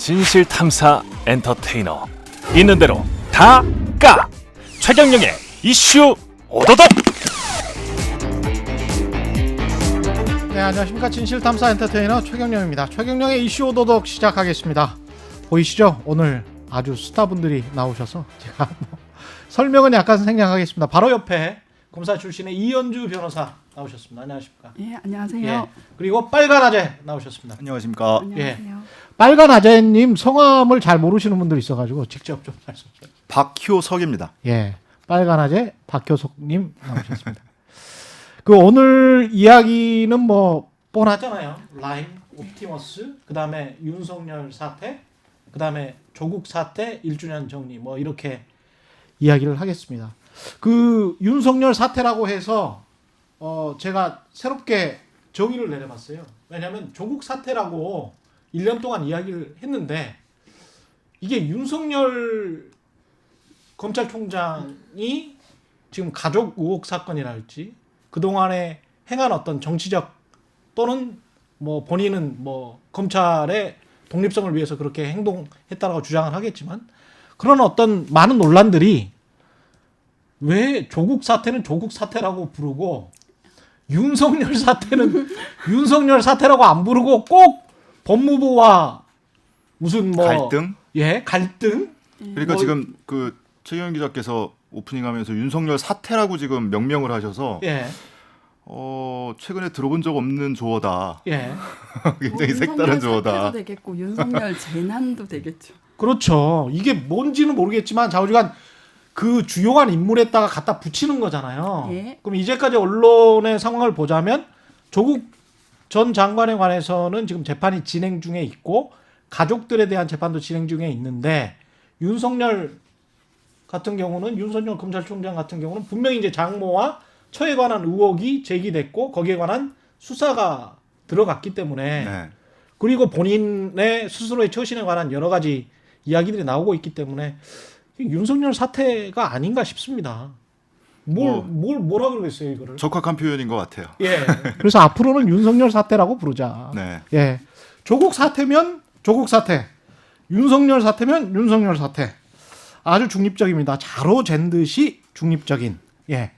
진실탐사 엔터테이너 있는 대로 다 까! 최경영의 이슈 오도독. 네, 안녕하십니까. 진실탐사 엔터테이너 최경영입니다. 최경영의 이슈 오도독 시작하겠습니다. 보이시죠? 오늘 아주 스타분들이 나오셔서 제가 설명은 약간 생략하겠습니다. 바로 옆에 검사 출신의 이현주 변호사 나오셨습니다. 안녕하십니까? 예, 안녕하세요. 예. 그리고 빨간 아재 나오셨습니다. 안녕하십니까. 안녕하세요. 빨간 아재님 성함을 잘 모르시는 분들이 있어가지고 직접 좀 말씀 좀. 박효석입니다. 예, 빨간 아재 박효석님 나오셨습니다. 그 오늘 이야기는 뭐 뻔하잖아요. 라임, 옵티머스, 그 다음에 윤석열 사태, 그 다음에 조국 사태 1주년 정리 뭐 이렇게 이야기를 하겠습니다. 그 윤석열 사태라고 해서 제가 새롭게 정의를 내려봤어요. 왜냐하면 조국 사태라고 1년 동안 이야기를 했는데 이게 윤석열 검찰총장이 지금 가족 의혹 사건이랄지 그동안에 행한 어떤 정치적 또는 뭐 본인은 뭐 검찰의 독립성을 위해서 그렇게 행동했다라고 주장을 하겠지만 그런 어떤 많은 논란들이 왜 조국 사태는 조국 사태라고 부르고 윤석열 사태는 윤석열 사태라고 안 부르고 꼭 법무부와 무슨 뭐 갈등? 예, 갈등? 그러니까 뭐, 지금 그 최경영 기자께서 오프닝하면서 윤석열 사태라고 지금 명명을 하셔서 예. 최근에 들어본 적 없는 조어다. 예. 굉장히 색다른 조어다. 윤석열 사태도 되겠고 윤석열 재난도 되겠죠. 그렇죠. 이게 뭔지는 모르겠지만 좌우지간 그 주요한 인물에다가 갖다 붙이는 거잖아요. 예. 그럼 이제까지 언론의 상황을 보자면 조국 전 장관에 관해서는 지금 재판이 진행 중에 있고 가족들에 대한 재판도 진행 중에 있는데 윤석열 같은 경우는 윤석열 검찰총장 같은 경우는 분명히 이제 장모와 처에 관한 의혹이 제기됐고 거기에 관한 수사가 들어갔기 때문에 네. 그리고 본인의 스스로의 처신에 관한 여러 가지 이야기들이 나오고 있기 때문에 윤석열 사태가 아닌가 싶습니다. 뭐라 그러겠어요 이거를? 적확한 표현인 것 같아요. 예. 그래서 앞으로는 윤석열 사태라고 부르자. 네. 예. 조국 사태면 조국 사태, 윤석열 사태면 윤석열 사태. 아주 중립적입니다. 자로 잰 듯이 중립적인. 예.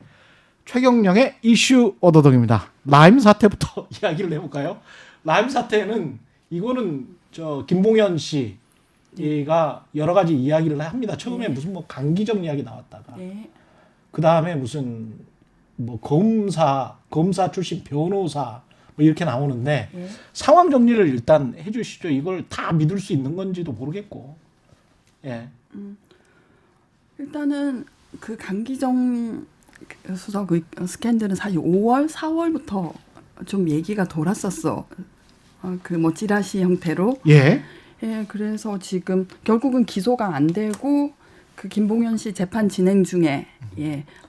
최경영의 이슈 오도독입니다. 라임 사태부터 이야기를 해볼까요? 라임 사태는 이거는 저 김봉현 씨가 여러 가지 이야기를 합니다. 처음에 무슨 뭐 강기정 이야기 나왔다가 네. 그 다음에 무슨 뭐 검사 출신 변호사 뭐 이렇게 나오는데 네. 상황 정리를 일단 해주시죠. 이걸 다 믿을 수 있는 건지도 모르겠고. 예. 일단은 그 강기정 수석 스캔들은 사실 5월, 4월부터 좀 얘기가 돌았었어. 그 뭐 찌라시 형태로. 예. 예, 그래서 지금 결국은 기소가 안 되고 그 김봉현 씨 재판 진행 중에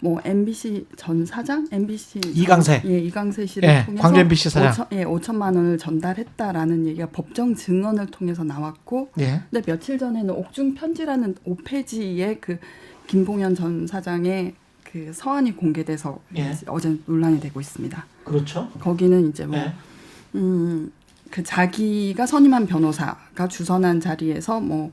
뭐 MBC 전 사장, MBC 이강세. 이강세 씨를 예, 통해서 광주 MBC 사장. 5천만 원을 전달했다라는 얘기가 법정 증언을 통해서 나왔고, 예. 근데 며칠 전에는 옥중 편지라는 5페이지의 그 김봉현 전 사장의 그 서한이 공개돼서 예. 어제 논란이 되고 있습니다. 그렇죠. 거기는 이제 뭐 예. 그 자기가 선임한 변호사가 주선한 자리에서 뭐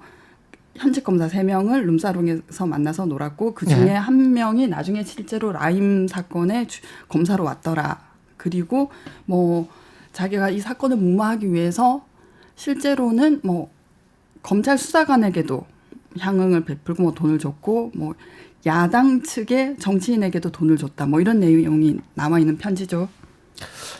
현직 검사 3명을 룸사롱에서 만나서 놀았고 그 중에 네. 한 명이 나중에 실제로 라임 사건의 검사로 왔더라. 그리고 뭐 자기가 이 사건을 무마하기 위해서 실제로는 뭐 검찰 수사관에게도 향응을 베풀고 뭐 돈을 줬고 뭐 야당 측의 정치인에게도 돈을 줬다. 뭐 이런 내용이 남아 있는 편지죠.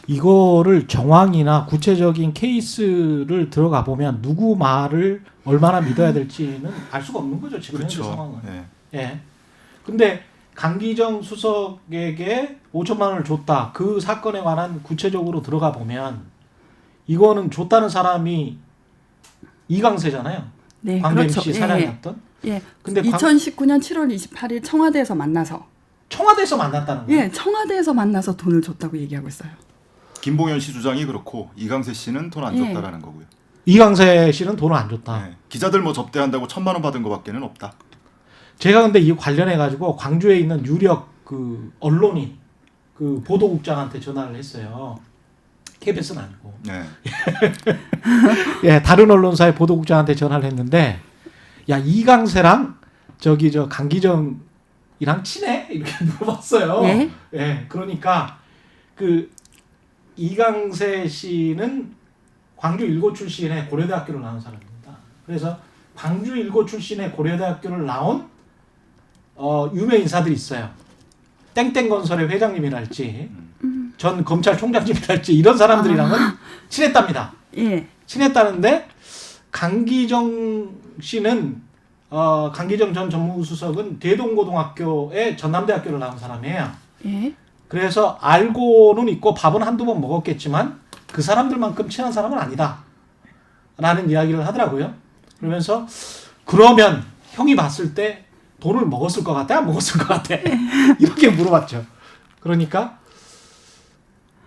이거를 정황이나 구체적인 케이스를 들어가 보면 누구 말을 얼마나 믿어야 될지는 알 수가 없는 거죠 지금 현재 그렇죠. 상황은. 네. 예. 근데 강기정 수석에게 5천만 원을 줬다. 그 사건에 관한 구체적으로 들어가 보면 이거는 줬다는 사람이 이강세잖아요. 네, 광주 그렇죠. MC 사장이었던. 예. 근데 2019년 7월 28일 청와대에서 만나서 청와대에서 만났다는 거예요. 예, 청와대에서 만나서 돈을 줬다고 얘기하고 있어요. 김봉현 씨 주장이 그렇고 이강세 씨는 돈 안 줬다라는 거고요. 이강세 씨는 돈을 안 줬다. 네. 기자들 뭐 접대한다고 1,000만 원 받은 거밖에는 없다. 제가 근데 이 관련해 가지고 광주에 있는 유력 그 언론인 그 보도국장한테 전화를 했어요. KBS는 아니고. 네. 예, 다른 언론사의 보도국장한테 전화를 했는데, 야, 이강세랑 저기 저 강기정이랑 친해? 이렇게 물어봤어요. 예? 예, 그러니까 그 이강세 씨는 광주 일고 출신의 고려대학교를 나온 사람입니다. 그래서 광주 일고 출신의 고려대학교를 나온 유명 인사들이 있어요. 땡땡건설의 회장님이랄지 전 검찰총장님이랄지 이런 사람들이랑은 친했답니다. 예. 친했다는데 강기정 씨는 강기정 전 정무수석은 대동고등학교의 전남대학교를 나온 사람이에요. 예. 그래서 알고는 있고 밥은 한두 번 먹었겠지만 그 사람들만큼 친한 사람은 아니다. 라는 이야기를 하더라고요. 그러면서 그러면 형이 봤을 때 돈을 먹었을 것 같아? 안 먹었을 것 같아? 이렇게 물어봤죠. 그러니까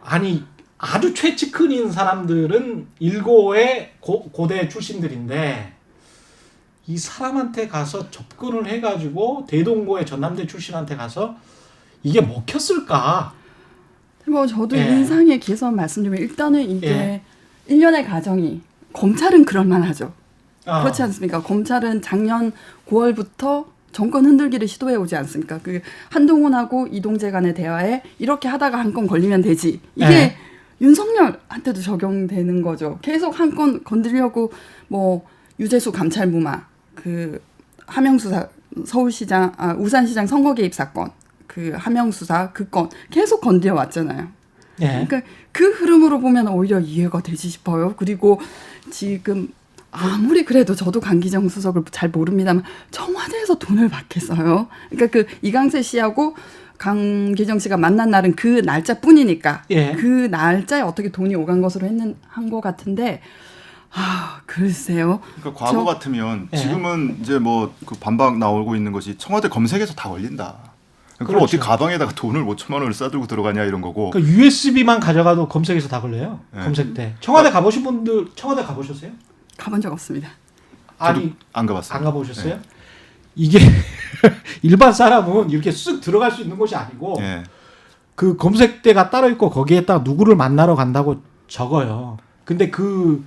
아니 아주 최측근인 사람들은 일고의 고대 출신들인데 이 사람한테 가서 접근을 해가지고 대동고의 전남대 출신한테 가서 이게 먹혔을까? 뭐 저도 예. 인상에 기해서 말씀드리면 일단은 이게 예. 일련의 과정이 검찰은 그럴만하죠. 어. 그렇지 않습니까? 검찰은 작년 9월부터 정권 흔들기를 시도해 오지 않습니까? 그 한동훈하고 이동재 간의 대화에 이렇게 하다가 한 건 걸리면 되지. 이게 네. 윤석열한테도 적용되는 거죠. 계속 한 건 건드리려고 뭐 유재수 감찰무마, 그 하명수사 서울시장, 우산시장 선거 개입 사건, 그 하명수사 그 건 계속 건드려 왔잖아요. 예. 그러니까 그 흐름으로 보면 오히려 이해가 되지 싶어요. 그리고 지금 아무리 그래도 저도 강기정 수석을 잘 모릅니다만 청와대에서 돈을 받겠어요. 그러니까 그 이강세 씨하고 강기정 씨가 만난 날은 그 날짜뿐이니까 예. 그 날짜에 어떻게 돈이 오간 것으로 한 것 같은데 글쎄요. 그러니까 과거 같으면 예. 지금은 이제 뭐 그 반박 나오고 있는 것이 청와대 검색에서 다 걸린다. 그럼 그렇죠. 어떻게 가방에다가 돈을 5천만 원을 싸들고 들어가냐 이런 거고. 그 USB만 가져가도 검색에서 다 걸려요. 네. 검색 때. 청와대 가보신 분들 청와대 가보셨어요? 가본 적 없습니다. 아니 안 가봤어요. 안 가보셨어요? 네. 이게 일반 사람은 이렇게 쓱 들어갈 수 있는 곳이 아니고 예. 그 검색대가 따로 있고 거기에다가 누구를 만나러 간다고 적어요. 근데 그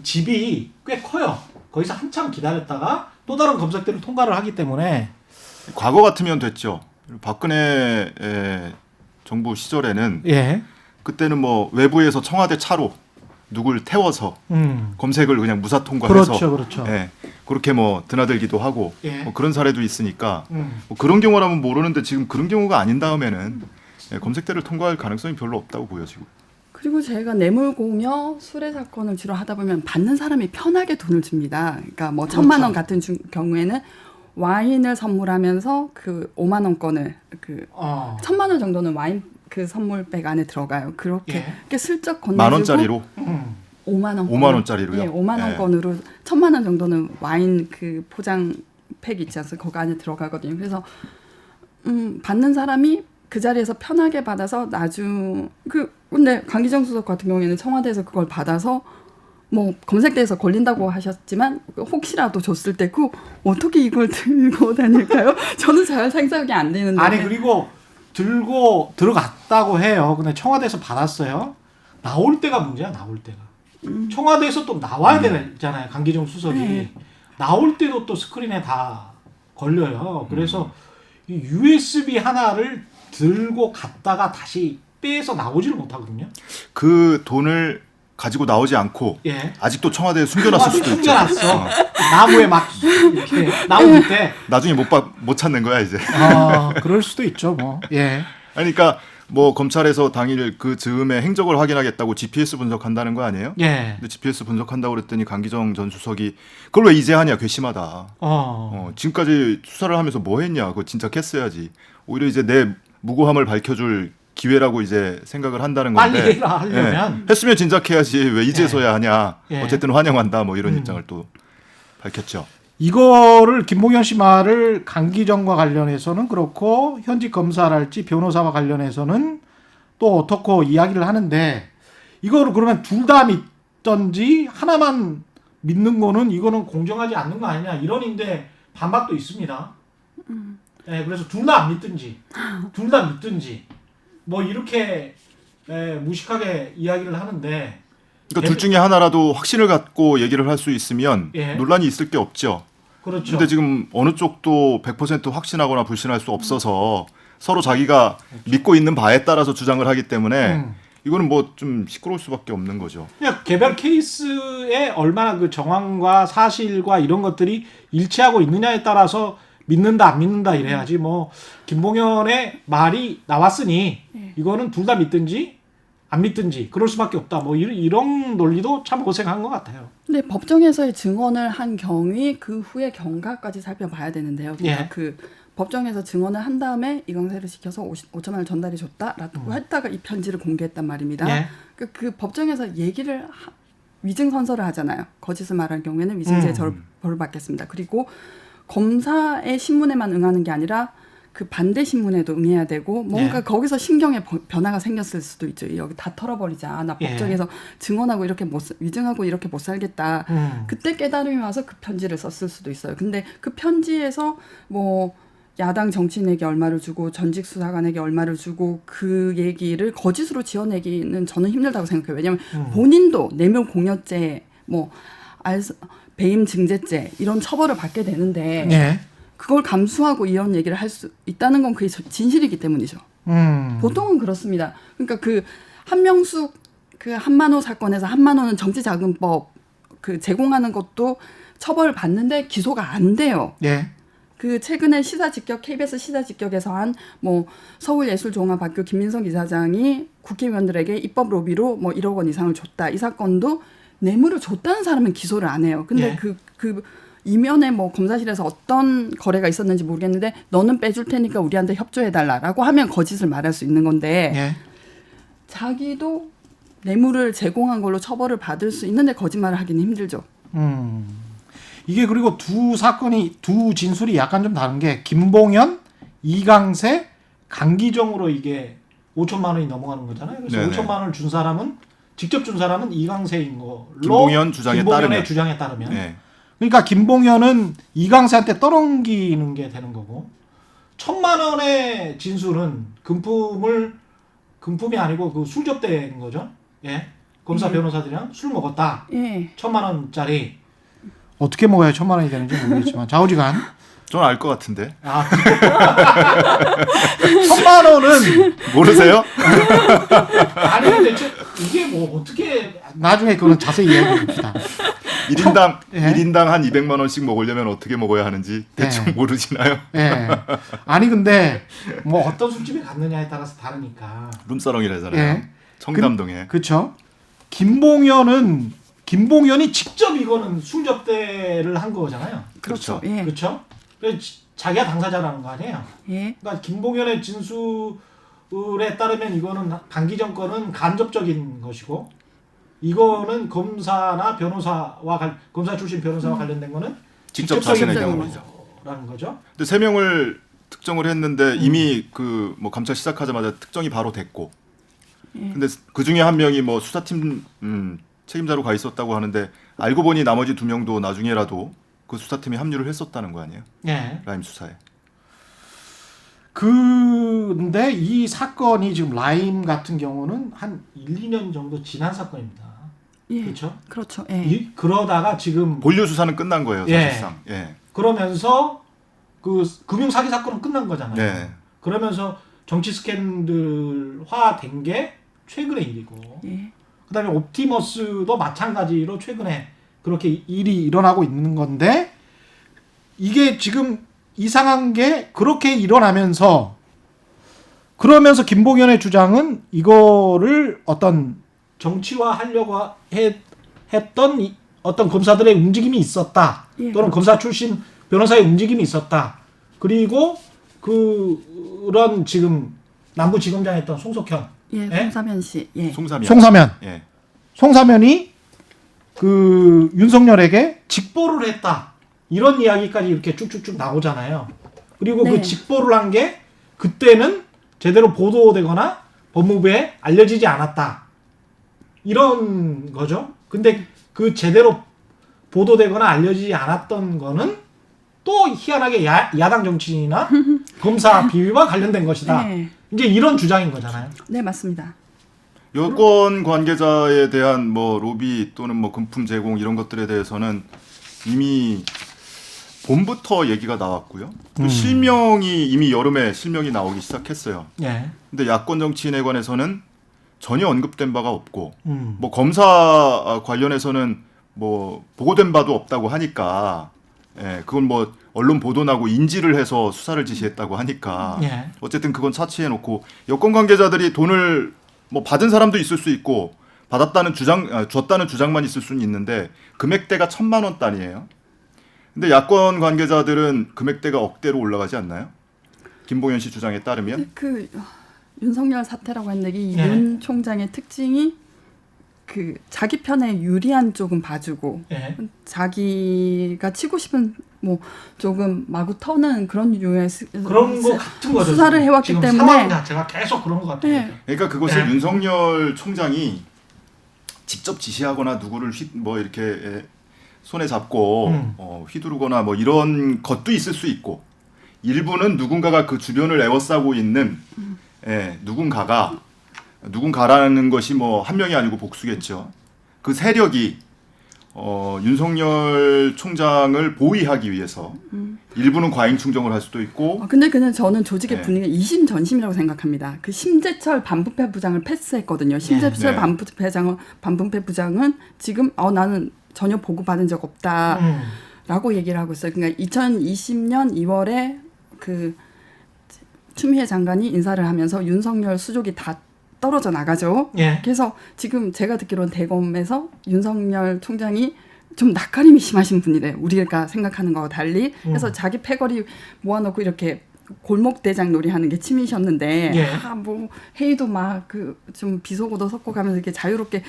집이 꽤 커요. 거기서 한참 기다렸다가 또 다른 검색대를 통과를 하기 때문에 과거 같으면 됐죠. 박근혜 정부 시절에는 예. 그때는 뭐 외부에서 청와대 차로 누굴 태워서 검색을 그냥 무사 통과해서 그렇죠, 그렇죠. 예, 그렇게 뭐 드나들기도 하고 예. 뭐 그런 사례도 있으니까 뭐 그런 경우라면 모르는데 지금 그런 경우가 아닌 다음에는 검색대를 통과할 가능성이 별로 없다고 보여지고. 그리고 제가 뇌물공여 수뢰 사건을 주로 하다 보면 받는 사람이 편하게 돈을 줍니다. 그러니까 뭐 1,000만 원 같은 경우에는 와인을 선물하면서 그 5만 원권을 그 1,000만 원 정도는 와인 그 선물백 안에 들어가요. 그렇게 예. 이렇게 슬쩍 건네주고 만 원짜리로 5만 원 5만 원짜리로요? 예, 5만 원권으로 1,000만 원 정도는 와인 그 포장팩 있지 않습니까? 거기 안에 들어가거든요. 그래서 받는 사람이 그 자리에서 편하게 받아서 근데 강기정 수석 같은 경우에는 청와대에서 그걸 받아서 뭐 검색대에서 걸린다고 하셨지만 혹시라도 줬을 때 어떻게 이걸 들고 다닐까요? 저는 잘 생각이 안 되는데. 아니 그리고 들고 들어갔다고 해요. 근데 청와대에서 받았어요. 나올 때가 문제야. 나올 때가. 청와대에서 또 나와야 되잖아요. 강기정 수석이. 네. 나올 때도 또 스크린에 다 걸려요. 그래서 이 USB 하나를 들고 갔다가 다시 빼서 나오지를 못하거든요. 그 돈을 가지고 나오지 않고 예. 아직도 청와대에 숨겨놨을 수도 있죠. 숨겨놨어. 나무에 막 이렇게 나무 밑에. 나중에 못 찾는 거야 이제. 그럴 수도 있죠. 뭐. 예. 아니, 그러니까 뭐 검찰에서 당일 그 즈음에 행적을 확인하겠다고 GPS 분석한다는 거 아니에요? 예. 근데 GPS 분석한다고 그랬더니 강기정 전 수석이 그걸 왜 이제 하냐, 괘씸하다. 지금까지 수사를 하면서 뭐 했냐, 그거 진짜 캤어야지. 오히려 이제 내 무고함을 밝혀줄 기회라고 이제 생각을 한다는 건데. 빨리 해라 하려면. 했으면 진작해야지 왜 이제서야 하냐. 예. 어쨌든 환영한다 뭐 이런 입장을 또 밝혔죠. 이거를 김봉현 씨 말을 강기정과 관련해서는 그렇고 현직 검사랄지 변호사와 관련해서는 또 어떻게 이야기를 하는데 이거를 그러면 둘 다 믿던지 하나만 믿는 거는 이거는 공정하지 않는 거 아니냐 이런인데 반박도 있습니다. 네, 그래서 둘 다 안 믿든지 둘 다 믿든지 뭐 이렇게 무식하게 이야기를 하는데 그러니까 둘 중에 하나라도 확신을 갖고 얘기를 할 수 있으면 예. 논란이 있을 게 없죠. 그렇죠. 근데 지금 어느 쪽도 100% 확신하거나 불신할 수 없어서 서로 자기가 믿고 있는 바에 따라서 주장을 하기 때문에 이거는 뭐 좀 시끄러울 수밖에 없는 거죠. 그냥 개별 케이스에 얼마나 그 정황과 사실과 이런 것들이 일치하고 있느냐에 따라서 믿는다 안 믿는다 이래야지 뭐 김봉현의 말이 나왔으니 이거는 둘 다 믿든지 안 믿든지 그럴 수밖에 없다. 뭐 이런 논리도 참 고생한 것 같아요. 근데 법정에서의 증언을 한 경위 그 후에 경과까지 살펴봐야 되는데요. 그러니까 예. 그 법정에서 증언을 한 다음에 이광세를 시켜서 5천만 원을 전달해 줬다라고 했다가 이 편지를 공개했단 말입니다. 예. 그 법정에서 얘기를 위증 선서를 하잖아요. 거짓을 말할 경우에는 위증죄 벌을 받겠습니다. 그리고 검사의 신문에만 응하는 게 아니라 그 반대 신문에도 응해야 되고 뭔가 예. 거기서 신경의 변화가 생겼을 수도 있죠. 여기 다 털어버리자. 나 예. 법정에서 증언하고 이렇게 위증하고 이렇게 못 살겠다. 그때 깨달음이 와서 그 편지를 썼을 수도 있어요. 근데 그 편지에서 뭐 야당 정치인에게 얼마를 주고 전직 수사관에게 얼마를 주고 그 얘기를 거짓으로 지어내기는 저는 힘들다고 생각해요. 왜냐하면 본인도 뇌물공여죄, 뭐 배임 증제죄 이런 처벌을 받게 되는데 예. 그걸 감수하고 이런 얘기를 할 수 있다는 건 그게 진실이기 때문이죠. 보통은 그렇습니다. 그러니까 그 한명숙 그 한만호 사건에서 한만호는 정치자금법 그 제공하는 것도 처벌을 받는데 기소가 안 돼요. 예. 그 최근에 KBS 시사직격에서 한 뭐 서울예술종합학교 김민석 이사장이 국회의원들에게 입법 로비로 뭐 1억 원 이상을 줬다. 이 사건도 뇌물을 줬다는 사람은 기소를 안 해요. 근데 예. 그 이면에 뭐 검사실에서 어떤 거래가 있었는지 모르겠는데 너는 빼줄 테니까 우리한테 협조해달라라고 하면 거짓을 말할 수 있는 건데 예. 자기도 뇌물을 제공한 걸로 처벌을 받을 수 있는데 거짓말을 하기는 힘들죠. 이게 그리고 두 진술이 약간 좀 다른 게 김봉현, 이강세, 강기정으로 이게 5천만 원이 넘어가는 거잖아요. 그래서 네네. 5천만 원을 준 사람은 직접 준 사람은 이강세인 걸로 김봉현 주장에 김봉현의 따르면. 주장에 따르면. 네. 그러니까 김봉현은 이강세한테 떠넘기는 게 되는 거고 1,000만 원의 진술은 금품이 아니고 그 술 접대인 거죠. 예. 검사 변호사들이랑 술 먹었다. 예. 1,000만 원짜리 어떻게 먹어야 1,000만 원이 되는지 모르겠지만 좌우지간. 저는 알 것 같은데. 1,000만 원은 모르세요? 아니 근데 이게 뭐 어떻게 나중에 그건 자세히 이야기해 봅시다. 1인당 예. 1인당 한 200만 원씩 먹으려면 어떻게 먹어야 하는지 대충 예. 모르시나요? 예. 아니 근데 뭐 어떤 술집에 갔느냐에 따라서 다르니까. 룸사롱이라잖아요. 예. 청담동에. 그렇죠. 김봉현이 직접 이거는 술 접대를 한 거잖아요. 그렇죠. 그렇죠. 예. 그렇죠? 자기가 당사자라는 거 아니에요. 예. 그러니까 김봉현의 진술에 따르면 이거는 강기정 건은 간접적인 것이고 이거는 검사나 검사 출신 변호사와 관련된 거는 직접 직접적인 자신의 경우죠. 라는 거죠. 근데 3명을 특정을 했는데 이미 그 뭐 감찰 시작하자마자 특정이 바로 됐고. 예. 근데 그 중에 한 명이 뭐 수사팀 책임자로 가 있었다고 하는데 알고 보니 나머지 2명도 나중에라도 그 수사팀에 합류를 했었다는 거 아니에요? 예. 라임 수사에. 근데 이 사건이 지금 라임 같은 경우는 한 1, 2년 정도 지난 사건입니다. 예. 그렇죠? 그렇죠. 예. 그러다가 지금 본류 수사는 끝난 거예요, 예. 사실상. 예. 그러면서 그 금융 사기 사건은 끝난 거잖아요. 네. 그러면서 정치 스캔들화 된 게 최근의 일이고 예. 그다음에 옵티머스도 마찬가지로 최근에 그렇게 일이 일어나고 있는 건데 이게 지금 이상한 게 그렇게 일어나면서 그러면서 김봉현의 주장은 이거를 어떤 정치화하려고 했던 어떤 검사들의 움직임이 있었다. 예, 또는 그렇죠. 검사 출신 변호사의 움직임이 있었다. 그리고 그런 지금 남부지검장에 있던 송석현, 예. 송사면 씨. 예. 송사면. 예. 송사면이 그 윤석열에게 직보를 했다. 이런 이야기까지 이렇게 쭉쭉쭉 나오잖아요. 그리고 네. 그 직보를 한 게 그때는 제대로 보도되거나 법무부에 알려지지 않았다. 이런 거죠. 근데 그 제대로 보도되거나 알려지지 않았던 거는 또 희한하게 야당 정치인이나 검사 비위와 관련된 것이다. 네. 이제 이런 주장인 거잖아요. 네, 맞습니다. 여권 관계자에 대한 뭐 로비 또는 뭐 금품 제공 이런 것들에 대해서는 이미 봄부터 얘기가 나왔고요. 또 실명이 이미 여름에 실명이 나오기 시작했어요. 예. 근데 야권 정치인에 관해서는 전혀 언급된 바가 없고 음. 뭐 검사 관련해서는 뭐 보고된 바도 없다고 하니까 그건 뭐 언론 보도나고 인지를 해서 수사를 지시했다고 하니까 예. 어쨌든 그건 차치해 놓고 여권 관계자들이 돈을 뭐 받은 사람도 있을 수 있고 받았다는 주장 줬다는 주장만 있을 수는 있는데 금액대가 1,000만 원 단위예요. 근데 야권 관계자들은 금액대가 억대로 올라가지 않나요? 김봉현 씨 주장에 따르면 그 윤석열 사태라고 했는데 이 예. 윤 총장의 특징이 그 자기 편에 유리한 쪽은 봐주고 예. 자기가 치고 싶은 뭐 조금 마구 터는 그런 유의 그런 거 같은 거죠. 수사를 해왔기 지금 때문에. 상황 자체가 계속 그런 것 같아요. 예. 그러니까 그것을 네. 윤석열 총장이 직접 지시하거나 누구를 뭐 이렇게 손에 잡고 휘두르거나 뭐 이런 것도 있을 수 있고 일부는 누군가가 그 주변을 에워싸고 있는 누군가라는 것이 뭐 한 명이 아니고 복수겠죠. 그 세력이 윤석열 총장을 보위하기 위해서 일부는 과잉 충정을 할 수도 있고. 근데 그냥 저는 조직의 네. 분위기가 이심전심이라고 생각합니다. 그 심재철 반부패 부장을 패스했거든요. 심재철 네. 반부패 부장은 지금 나는 전혀 보고받은 적 없다라고 얘기를 하고 있어요. 그러니까 2020년 2월에 그 추미애 장관이 인사를 하면서 윤석열 수족이 다 떨어져 나가죠. 예. 그래서 지금 제가 듣기로는 대검에서 윤석열 총장이 좀 낯가림이 심하신 분이래. 우리가 생각하는 거와 달리. 그래서 자기 패거리 모아놓고 이렇게 골목 대장 놀이하는 게 취미셨는데 예. 뭐 회의도 막 그 좀 비속어도 섞어 가면서 이렇게 자유롭게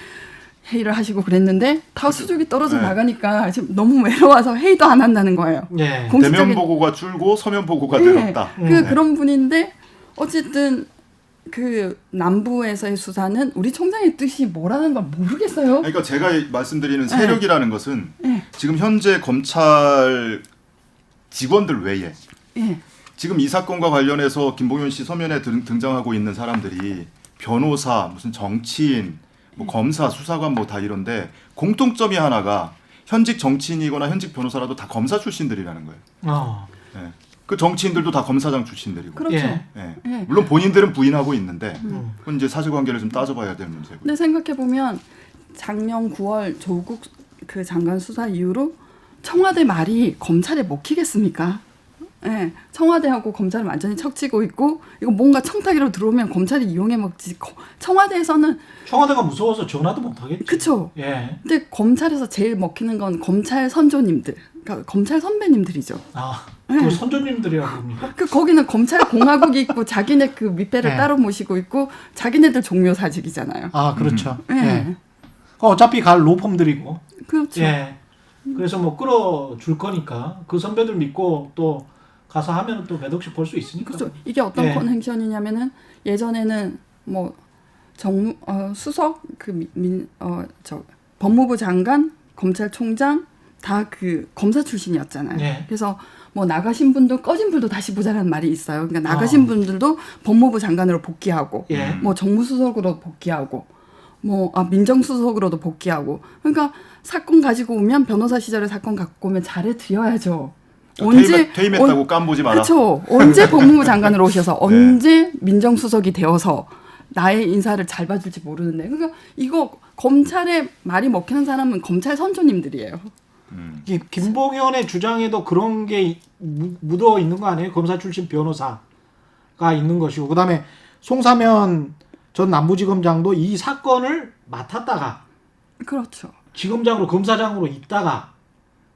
회의를 하시고 그랬는데 다 수족이 떨어져 네. 나가니까 지금 너무 외로워서 회의도 안 한다는 거예요. 예. 대면 보고가 줄고 서면 보고가 네. 늘었다. 그런 분인데 어쨌든 그 남부에서의 수사는 우리 총장의 뜻이 뭐라는 걸 모르겠어요. 그러니까 제가 말씀드리는 세력이라는 것은 네. 지금 현재 검찰 직원들 외에 예. 지금 이 사건과 관련해서 김봉현 씨 서면에 등장하고 있는 사람들이 변호사, 무슨 정치인, 뭐 검사, 수사관 뭐 다 이런데 공통점이 하나가 현직 정치인이거나 현직 변호사라도 다 검사 출신들이라는 거예요. 네. 그 정치인들도 다 검사장 출신들이고. 그렇죠. 예. 네. 예. 물론 본인들은 부인하고 있는데 그건 이제 사실관계를 좀 따져봐야 될 문제고요. 근데 생각해 보면 작년 9월 조국 그 장관 수사 이후로 청와대 말이 검찰에 먹히겠습니까? 예, 청와대하고 검찰은 완전히 척지고 있고 이거 뭔가 청탁이라도 들어오면 검찰이 이용해 먹지. 청와대에서는 청와대가 무서워서 전화도 못 하겠죠. 그쵸. 예. 근데 검찰에서 제일 먹히는 건 검찰 선조님들, 그러니까 검찰 선배님들이죠. 그 선조님들이라고 합니까? 그 거기는 검찰 공화국이 있고 자기네 그 밑배를 네. 따로 모시고 있고 자기네들 종묘 사직이잖아요. 그렇죠. 예. 예. 어차피 갈 로펌들이고. 그렇죠. 예. 그래서 뭐 끌어줄 거니까 그 선배들 믿고 또 가서 하면 또 몇 억씩 벌 수 있으니까. 그렇죠. 이게 어떤 예. 커넥션이냐면은 예전에는 뭐 수석 법무부 장관, 검찰총장 다 그 검사 출신이었잖아요. 예. 그래서 뭐 나가신 분도 꺼진 불도 다시 보자라는 말이 있어요. 그러니까 나가신 분들도 법무부 장관으로 복귀하고, 예. 뭐 정무수석으로 복귀하고, 뭐 민정수석으로도 복귀하고. 그러니까 사건 가지고 오면 변호사 시절에 사건 갖고 오면 잘해 드려야죠. 퇴임했다고 깜보지 마라. 그렇죠. 언제 법무부 장관으로 오셔서 언제 민정수석이 되어서 나의 인사를 잘 봐줄지 모르는데. 그러니까 이거 검찰에 말이 먹히는 사람은 검찰 선조님들이에요. 김봉현의 주장에도 그런 게 묻어 있는 거 아니에요? 검사 출신 변호사가 있는 것이고, 그다음에 송사면 전 남부지검장도 이 사건을 맡았다가 그렇죠. 지검장으로 검사장으로 있다가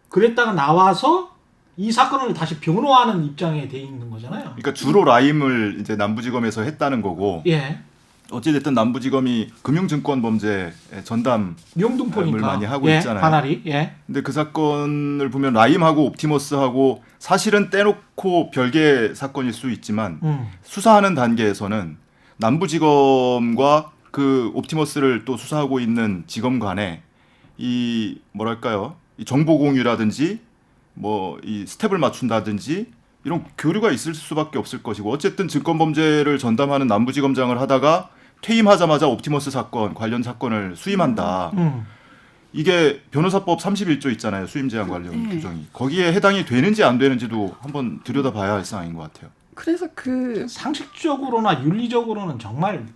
그랬다가 나와서 이 사건을 다시 변호하는 입장에 돼 있는 거잖아요. 그러니까 주로 라임을 이제 남부지검에서 했다는 거고. 예. 어찌됐든 남부지검이 금융증권 범죄 전담 용둥포니까 많이 하고 예, 있잖아요. 관할이. 예. 근데 그 사건을 보면 라임하고 옵티머스하고 사실은 떼놓고 별개 사건일 수 있지만 수사하는 단계에서는 남부지검과 그 옵티머스를 또 수사하고 있는 지검 간에 이 뭐랄까요, 이 정보 공유라든지 뭐 이 스텝을 맞춘다든지 이런 교류가 있을 수밖에 없을 것이고, 어쨌든 증권 범죄를 전담하는 남부지검장을 하다가 퇴임하자마자 옵티머스 사건 관련 사건을 수임한다. 이게 변호사법 31조 있잖아요. 수임 제한 관련 규정이. 거기에 해당이 되는지 안 되는지도 한번 들여다봐야 할 사항인 것 같아요. 그래서 그 상식적으로나 윤리적으로는 정말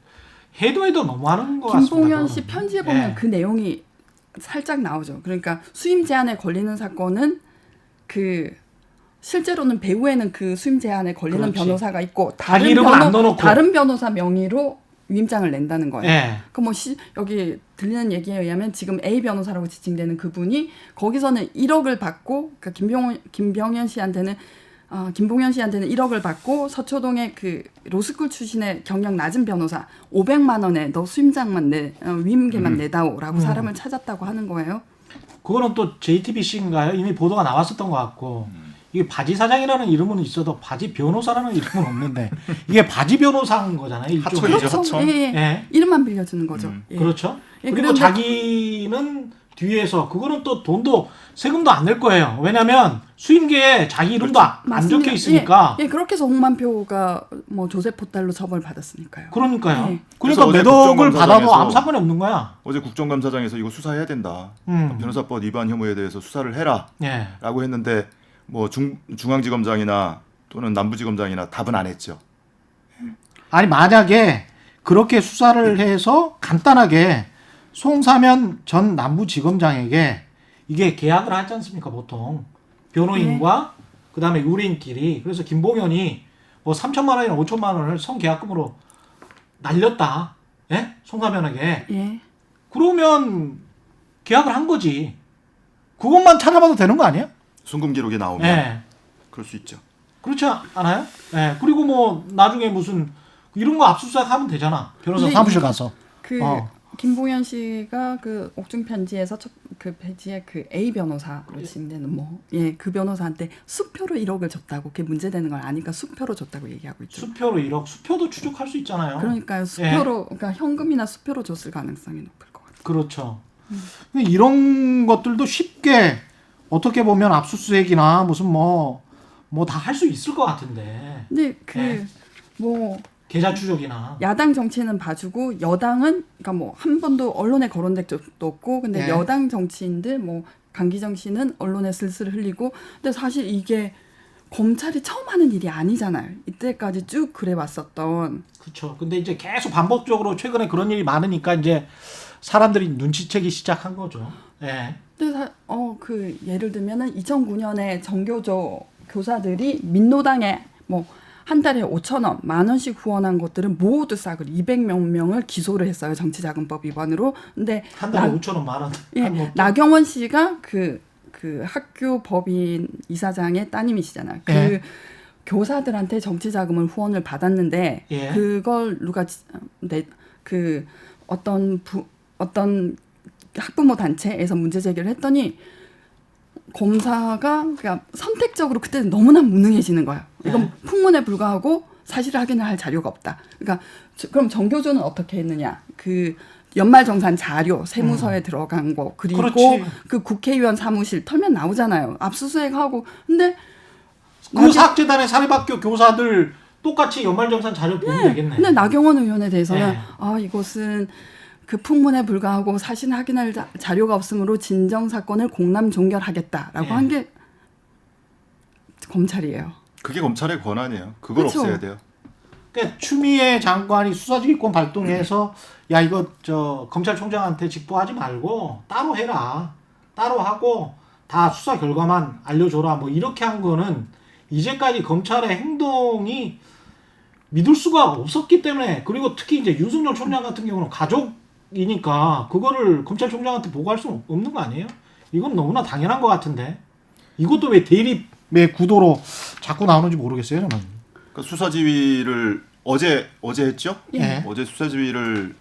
해도 너무하는 것 같습니다. 김봉현 씨 편지에 보면 예. 그 내용이 살짝 나오죠. 그러니까 수임 제한에 걸리는 사건은 그 실제로는 배후에는 그 수임 제한에 걸리는 그렇지. 변호사가 있고 자기 이름은 안 넣어놓고. 다른 변호사 명의로 위임장을 낸다는 거예요. 예. 그뭐 여기 들리는 얘기에 의하면 지금 A 변호사라고 지칭되는 그분이 거기서는 1억을 받고 그러니까 김봉현 씨한테는 1억을 받고 서초동의 그 로스쿨 출신의 경력 낮은 변호사 500만 원에 너 수임장만 위임계만 내다오라고 사람을 찾았다고 하는 거예요. 그거는 또 JTBC인가요? 이미 보도가 나왔었던 것 같고 이게 바지 사장이라는 이름은 있어도 바지 변호사라는 이름은 없는데 이게 바지 변호사인 거잖아요. 일종의. 하청이죠. 그렇죠. 하청. 예. 이름만 빌려주는 거죠. 예. 그렇죠. 예, 그리고 그런데- 자기는 뒤에서 그거는 또 돈도 세금도 안 낼 거예요. 왜냐하면 수임계에 자기 이름도 안 맞습니다. 적혀 있으니까. 예, 그렇게 해서 홍만표가 뭐 조세 포탈로 처벌받았으니까요. 그러니까요. 예. 그러니까 그래서 몇 어제 억을 받아도 국정감사장에서 아무 상관이 없는 거야. 어제 국정감사장에서 이거 수사해야 된다. 음. 변호사법 위반 혐의에 대해서 수사를 해라라고 예. 했는데 뭐 중앙지검장이나 또는 남부지검장이나 답은 안 했죠. 아니 만약에 그렇게 수사를 해서 간단하게 송사면 전 남부지검장에게 이게 계약을 하지 않습니까 보통 변호인과 그다음에 의뢰인끼리. 그래서 김봉현이 뭐 3천만 원이나 5천만 원을 성계약금으로 날렸다. 예? 송사면에게. 예. 그러면 계약을 한 거지. 그것만 찾아봐도 되는 거 아니야? 송금 기록에 나오면 예. 그럴 수 있죠. 그렇지 않아요? 예. 그리고 뭐 나중에 무슨 이런 거 압수수색 하면 되잖아. 변호사 근데 사무실 가서. 그 어. 김봉현 씨가 그 옥중 편지에서 그 페이지에 그 A 변호사로 지칭되는 그 변호사한테 수표로 1억을 줬다고 그게 문제되는 걸 아니까 수표로 줬다고 얘기하고 있죠. 수표로 1억. 수표도 추적할 수 있잖아요. 그러니까요. 수표로 그러니까 현금이나 수표로 줬을 가능성이 높을 것 같아요. 그렇죠. 근데 이런 것들도 쉽게 어떻게 보면 압수수색이나 무슨 뭐 다 할 수 있을 것 같은데. 근데 네. 뭐 계좌 추적이나. 야당 정치는 봐주고 여당은 그러니까 뭐 한 번도 언론에 거론된 적도 없고 근데 네. 여당 정치인들 뭐 강기정 씨는 언론에 슬슬 흘리고 근데 사실 이게 검찰이 처음 하는 일이 아니잖아요. 이때까지 쭉 그래왔었던. 그렇죠. 근데 이제 계속 반복적으로 최근에 그런 일이 많으니까 이제 사람들이 눈치채기 시작한 거죠. 예. 근데 그 예를 들면은 2009년에 정교조 교사들이 민노당에 뭐 한 달에 5,000원, 10,000원씩 후원한 것들은 모두 싸그리 200명 명을 기소를 했어요. 정치자금법 위반으로. 근데 한 달에 5천 원, 10,000원. 예, 한 것도. 나경원 씨가 그 학교 법인 이사장의 따님이시잖아요. 그 예. 교사들한테 정치자금을 후원을 받았는데 예. 그걸 누가 어떤 학부모 단체에서 문제 제기를 했더니 검사가 그러니까 선택적으로 그때는 너무나 무능해지는 거야. 이건 네. 풍문에 불과하고 사실을 확인을 할 자료가 없다. 그러니까 그럼 정교조는 어떻게 했느냐? 그 연말정산 자료 세무서에 들어간 거 그리고 그렇지. 그 국회의원 사무실 털면 나오잖아요. 압수수색하고 근데 그 사학재단의 사립학교 교사들 똑같이 연말정산 자료 보면 되겠네. 근데 나경원 의원에 대해서는 네. 이것은 그 풍문에 불과하고 사실 확인할 자료가 없으므로 진정 사건을 공람 종결하겠다라고 네. 한 게 검찰이에요. 그게 검찰의 권한이에요. 그걸 그쵸. 없애야 돼요. 그러니까 추미애 장관이 수사지휘권 발동해서 야 이거 검찰총장한테 직보하지 말고 따로 해라. 따로 하고 다 수사 결과만 알려줘라. 뭐 이렇게 한 거는 이제까지 검찰의 행동이 믿을 수가 없었기 때문에 그리고 특히 이제 윤석열 총장 같은 경우는 가족이니까 그거를 검찰총장한테 보고할 수 없는 거 아니에요? 이건 너무나 당연한 것 같은데 이것도 왜 대립의 구도로 자꾸 나오는지 모르겠어요. 저는. 그러니까 수사지휘를 어제 했죠? 예. 어제 수사지휘를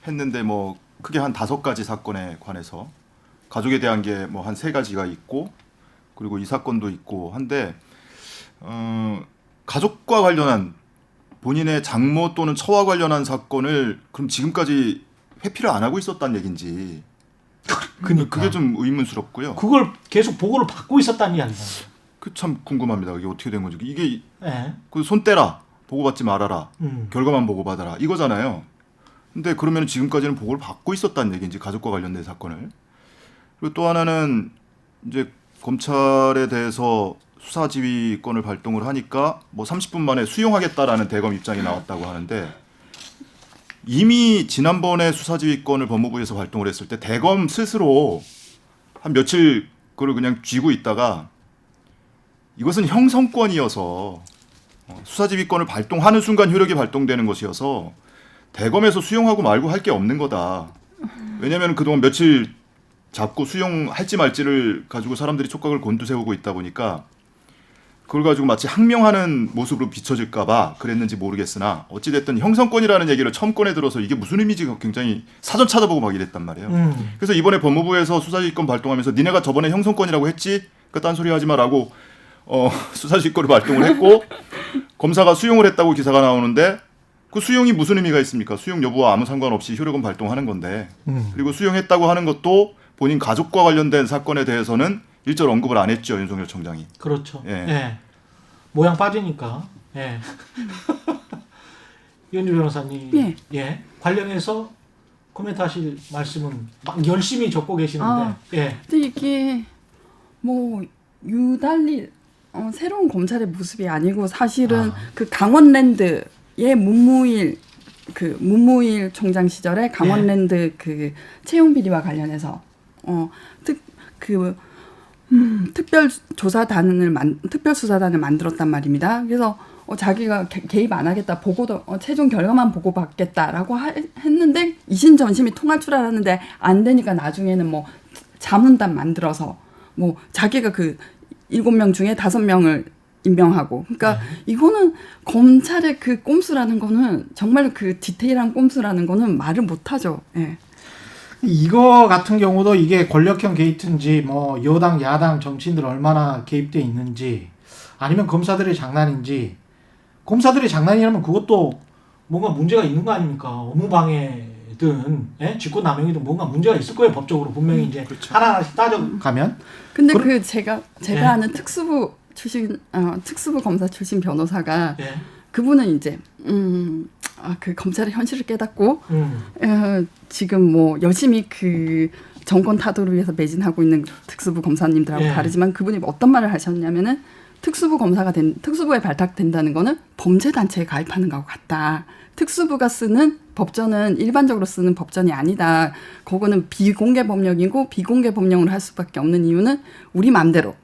했는데 뭐 크게 한 5가지 사건에 관해서 가족에 대한 게 뭐 한 3가지가 있고 그리고 이 사건도 있고 한데 가족과 관련한 본인의 장모 또는 처와 관련한 사건을 그럼 지금까지 회피를 안 하고 있었다는 얘긴지 그러니까. 그게 좀 의문스럽고요. 그걸 계속 보고를 받고 있었다는 이야기잖아요. 그 참 궁금합니다. 이게 어떻게 된 건지. 이게 예. 그 손 떼라, 보고받지 말아라, 음. 결과만 보고받아라 이거잖아요. 근데 그러면 지금까지는 보고를 받고 있었다는 얘기인지 가족과 관련된 사건을. 그리고 또 하나는 이제 검찰에 대해서 수사지휘권을 발동을 하니까 뭐 30분 만에 수용하겠다라는 대검 입장이 나왔다고 하는데 이미 지난번에 수사지휘권을 법무부에서 발동을 했을 때 대검 스스로 한 며칠 그걸 그냥 쥐고 있다가 이것은 형성권이어서 수사지휘권을 발동하는 순간 효력이 발동되는 것이어서 대검에서 수용하고 말고 할 게 없는 거다. 왜냐하면 그동안 며칠 잡고 수용할지 말지를 가지고 사람들이 촉각을 곤두세우고 있다 보니까 그걸 가지고 마치 항명하는 모습으로 비춰질까 봐 그랬는지 모르겠으나 어찌됐든 형성권이라는 얘기를 처음 꺼내 들어서 이게 무슨 의미인지 굉장히 사전 찾아보고 막 이랬단 말이에요. 그래서 이번에 법무부에서 수사지휘권 발동하면서 니네가 저번에 형성권이라고 했지? 그 딴소리 하지 마라고 수사지휘권을 발동을 했고 검사가 수용을 했다고 기사가 나오는데 그 수용이 무슨 의미가 있습니까? 수용 여부와 아무 상관없이 효력은 발동하는 건데 그리고 수용했다고 하는 것도 본인 가족과 관련된 사건에 대해서는 일절 언급을 안 했죠. 윤석열 청장이. 그렇죠. 예. 예. 모양 빠지니까. 예. 이현주 변호사님. 예. 예. 관련해서 코멘트하실 말씀은 막 열심히 적고 계시는데. 예. 근데 이게 뭐 유달리 새로운 검찰의 모습이 아니고 사실은 그 강원랜드의 문무일 총장 시절에 강원랜드 그 채용 비리와 관련해서 특별수사단을 만들었단 말입니다. 그래서 자기가 개입 안 하겠다, 보고도 최종 결과만 보고받겠다라고 했는데 이신전심이 통할 줄 알았는데 안 되니까 나중에는 뭐 자문단 만들어서 뭐 자기가 그 7명 중에 5명을 임명하고, 그러니까 이거는 검찰의 그 꼼수라는 거는 정말 그 디테일한 꼼수라는 거는 말을 못하죠. 예. 이거 같은 경우도 이게 권력형 게이트인지 뭐 여당 야당 정치인들 얼마나 개입돼 있는지 아니면 검사들의 장난인지, 검사들의 장난이라면 그것도 뭔가 문제가 있는 거 아닙니까? 업무방해든 직권남용이든 뭔가 문제가 있을 거예요. 법적으로 분명히 이제 그렇죠. 하나하나씩 따져가면. 근데 그 제가 아는 특수부 검사 출신 변호사가 그분은 이제 그 검찰의 현실을 깨닫고 지금 뭐 열심히 그 정권 타도를 위해서 매진하고 있는 특수부 검사님들하고 다르지만 그분이 어떤 말을 하셨냐면은 특수부에 발탁된다는 거는 범죄 단체에 가입하는 거하고 같다. 특수부가 쓰는 법전은 일반적으로 쓰는 법전이 아니다. 그거는 비공개 법령이고 비공개 법령으로 할 수밖에 없는 이유는 우리 마음대로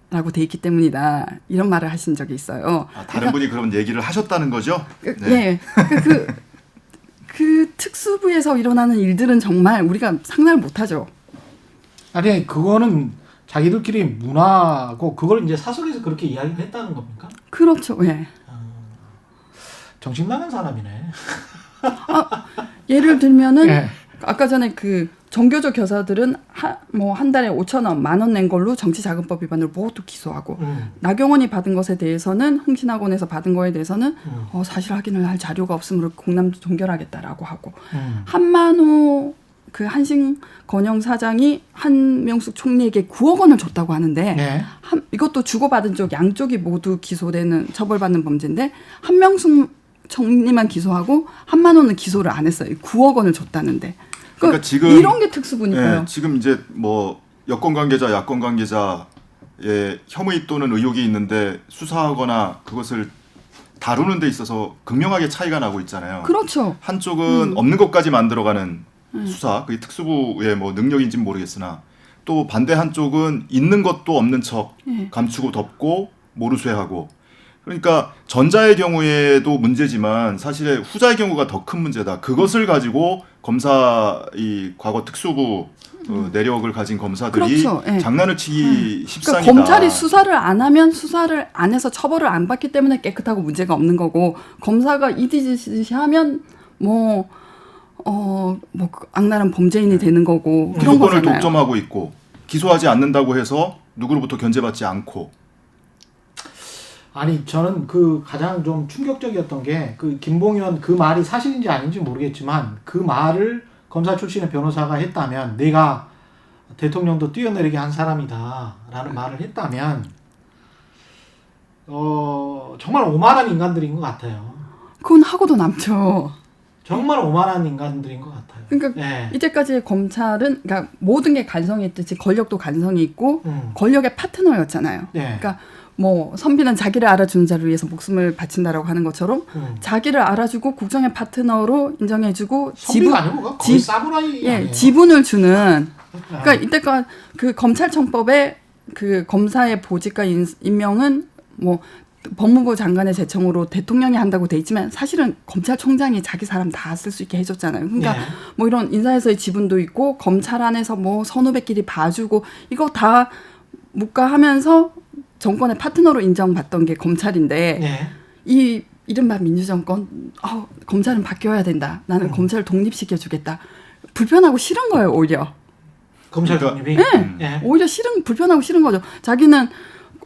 라고 돼 있기 때문이다. 이런 말을 하신 적이 있어요. 다른 분이 그런 얘기를 하셨다는 거죠? 네. 그 특수부에서 일어나는 일들은 정말 우리가 상상을 못하죠. 아니 그거는 자기들끼리 문화고 그걸 이제 사설에서 그렇게 이야기를 했다는 겁니까? 그렇죠. 예. 정신 나간 사람이네. 예를 들면은 아까 전에 그 정교조 교사들은 한 달에 5,000원, 10,000원 낸 걸로 정치자금법 위반으로 모두 기소하고 나경원이 받은 것에 대해서는 흥신학원에서 받은 거에 대해서는 사실 확인을 할 자료가 없으므로 공람도 종결하겠다라고 하고 한만호 그 한신 건영 사장이 한명숙 총리에게 9억 원을 줬다고 하는데 이것도 주고받은 쪽 양쪽이 모두 기소되는 처벌받는 범죄인데 한명숙 총리만 기소하고 한만호는 기소를 안 했어요. 9억 원을 줬다는데. 그러니까 지금 이런 게 특수부니까요. 지금 이제 뭐 여권 관계자, 야권 관계자의 혐의 또는 의혹이 있는데 수사하거나 그것을 다루는 데 있어서 극명하게 차이가 나고 있잖아요. 그렇죠. 한쪽은 없는 것까지 만들어가는 수사, 그게 특수부의 뭐 능력인지는 모르겠으나 또 반대 한쪽은 있는 것도 없는 척 감추고 덮고 모르쇠하고. 그러니까 전자의 경우에도 문제지만 사실 후자의 경우가 더 큰 문제다. 그것을 가지고 이 과거 특수부 내력을 가진 검사들이 그렇죠. 장난을 치기 십상이다. 그러니까 검찰이 수사를 안 하면 수사를 안 해서 처벌을 안 받기 때문에 깨끗하고 문제가 없는 거고 검사가 이디지시 하면 뭐 악랄한 범죄인이 되는 거고 그런 수사권을 거잖아요. 독점하고 있고 기소하지 않는다고 해서 누구로부터 견제받지 않고. 아니 저는 그 가장 좀 충격적이었던 게 그 김봉현 그 말이 사실인지 아닌지 모르겠지만 그 말을 검사 출신의 변호사가 했다면 내가 대통령도 뛰어내리게 한 사람이다라는 말을 했다면 정말 오만한 인간들인 것 같아요. 그건 하고도 남죠. 정말 오만한 인간들인 것 같아요. 그러니까 예. 이때까지 검찰은 그러니까 모든 게 간성이 있듯이 권력도 간성이 있고 권력의 파트너였잖아요. 예. 그러니까 뭐 선비는 자기를 알아주는 자를 위해서 목숨을 바친다라고 하는 것처럼 자기를 알아주고 국정의 파트너로 인정해주고 선비가 아니고 거의 사무라이 예, 아니에요? 지분을 주는 그러니까 이때까 그 검찰청법에 그 검사의 보직과 임명은 뭐 법무부 장관의 제청으로 대통령이 한다고 돼 있지만 사실은 검찰총장이 자기 사람 다 쓸 수 있게 해줬잖아요. 그러니까 예. 뭐 이런 인사에서의 지분도 있고 검찰 안에서 뭐 선후배끼리 봐주고 이거 다 묵과하면서 정권의 파트너로 인정받던 게 검찰인데 예. 이 이른바 민주정권 검찰은 바뀌어야 된다. 나는 검찰을 독립시켜주겠다. 불편하고 싫은 거예요 오히려. 검찰 그러니까- 독립이. 예. 오히려 불편하고 싫은 거죠. 자기는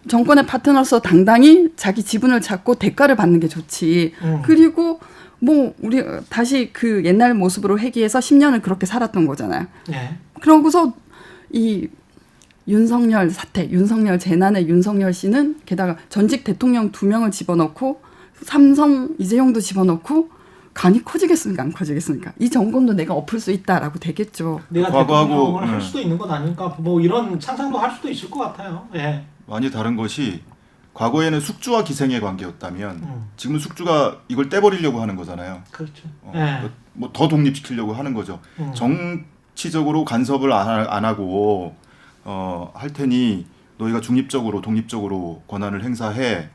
정권의 파트너로서 당당히 자기 지분을 찾고 대가를 받는 게 좋지. 그리고 뭐 우리 다시 그 옛날 모습으로 회귀해서 10년을 그렇게 살았던 거잖아요. 예. 그러고서 이 윤석열 사태, 윤석열 재난의 윤석열 씨는 게다가 전직 대통령 2명을 집어넣고 삼성 이재용도 집어넣고 간이 커지겠습니까? 안 커지겠습니까? 이 정권도 내가 엎을 수 있다라고 되겠죠. 내가 과거하고- 대통령을 할 수도 있는 건 아닐까. 뭐 이런 상상도 할 수도 있을 것 같아요. 예. 많이 다른 것이 과거에는 숙주와 기생의 관계였다면 지금은 숙주가 이걸 떼버리려고 하는 거잖아요. 그렇죠. 예. 뭐 더 독립시키려고 하는 거죠. 정치적으로 간섭을 안 하고 할 테니 너희가 중립적으로 독립적으로 권한을 행사해.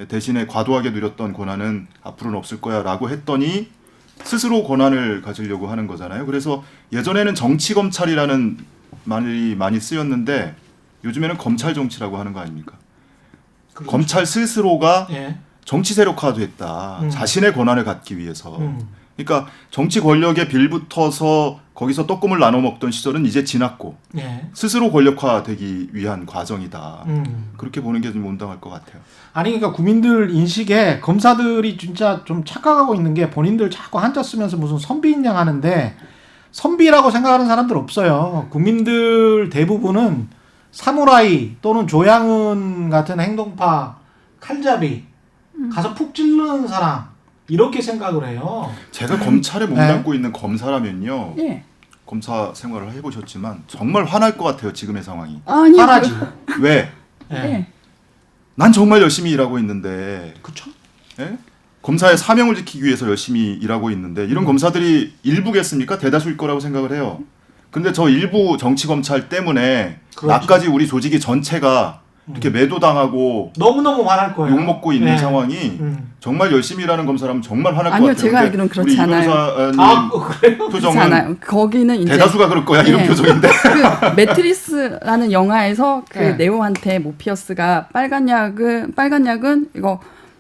대신에 과도하게 누렸던 권한은 앞으로는 없을 거야라고 했더니 스스로 권한을 가지려고 하는 거잖아요. 그래서 예전에는 정치 검찰이라는 말이 많이 쓰였는데 요즘에는 검찰 정치라고 하는 거 아닙니까? 그렇죠. 검찰 스스로가 예. 정치 세력화됐다. 자신의 권한을 갖기 위해서. 그러니까 정치 권력에 빌붙어서 거기서 떡국을 나눠 먹던 시절은 이제 지났고 예. 스스로 권력화되기 위한 과정이다. 음. 그렇게 보는 게 좀 온당할 것 같아요. 아니 그러니까 국민들 인식에 검사들이 진짜 좀 착각하고 있는 게 본인들 자꾸 한자 쓰면서 무슨 선비인 양 하는데 선비라고 생각하는 사람들 없어요. 국민들 대부분은 사무라이 또는 조양은 같은 행동파 칼잡이 가서 푹 찌르는 사람 이렇게 생각을 해요. 제가 검찰에 몸담고 있는 검사라면요. 예. 검사 생활을 해보셨지만 정말 화날 것 같아요. 지금의 상황이. 아니 화나지. 왜? 예. 예. 난 정말 열심히 일하고 있는데 그렇죠. 예? 검사의 사명을 지키기 위해서 열심히 일하고 있는데 이런 검사들이 일부겠습니까? 대다수일 거라고 생각을 해요. 근데 저 일부 정치 검찰 때문에 그렇죠. 나까지 우리 조직이 전체가 이렇게 매도당하고 너무너무 화날 거예요. 욕먹고 있는 예. 상황이 정말 열심히 일하는 검사라면 정말 화날 것 아니요, 같아요. 제가 근데 알기로는 그렇지 우리 이 않아요. 변호사님 아 그래요? 표정은 그렇잖아요. 거기는 이제 대다수가 그럴 거야 이런 예. 표정인데. 그 매트리스라는 영화에서 그 네. 네오한테 모피어스가 빨간 약은 이거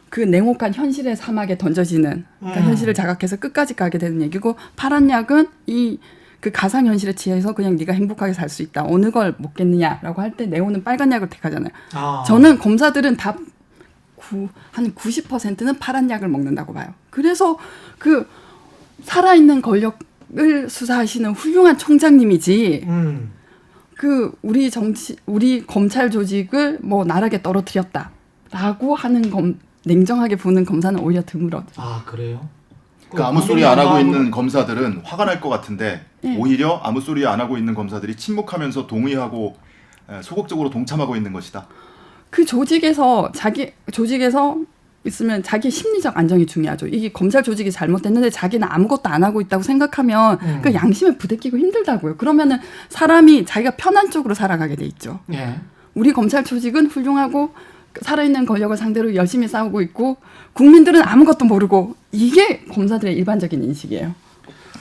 그 냉혹한 현실의 사막에 던져지는 그러니까 현실을 자각해서 끝까지 가게 되는 얘기고 파란 약은 이 그 가상 현실에 취해서 그냥 네가 행복하게 살 수 있다. 어느 걸 먹겠느냐라고 할 때 네오는 빨간 약을 택하잖아요. 아. 저는 검사들은 다 한 90%는 파란 약을 먹는다고 봐요. 그래서 그 살아있는 권력을 수사하시는 훌륭한 총장님이지. 그 우리 검찰 조직을 뭐 나락에 떨어뜨렸다라고 하는 냉정하게 보는 검사는 오히려 드물어. 아 그래요? 그러니까 아무 소리 안 하고 있는 검사들은 화가 날 것 같은데 네. 오히려 아무 소리 안 하고 있는 검사들이 침묵하면서 동의하고 소극적으로 동참하고 있는 것이다. 그 조직에서 있으면 자기 심리적 안정이 중요하죠. 이게 검찰 조직이 잘못됐는데 자기는 아무것도 안 하고 있다고 생각하면 그 양심에 부대끼고 힘들다고요. 그러면은 사람이 자기가 편한 쪽으로 살아가게 돼 있죠. 예. 우리 검찰 조직은 훌륭하고 살아있는 권력을 상대로 열심히 싸우고 있고 국민들은 아무것도 모르고 이게 검사들의 일반적인 인식이에요.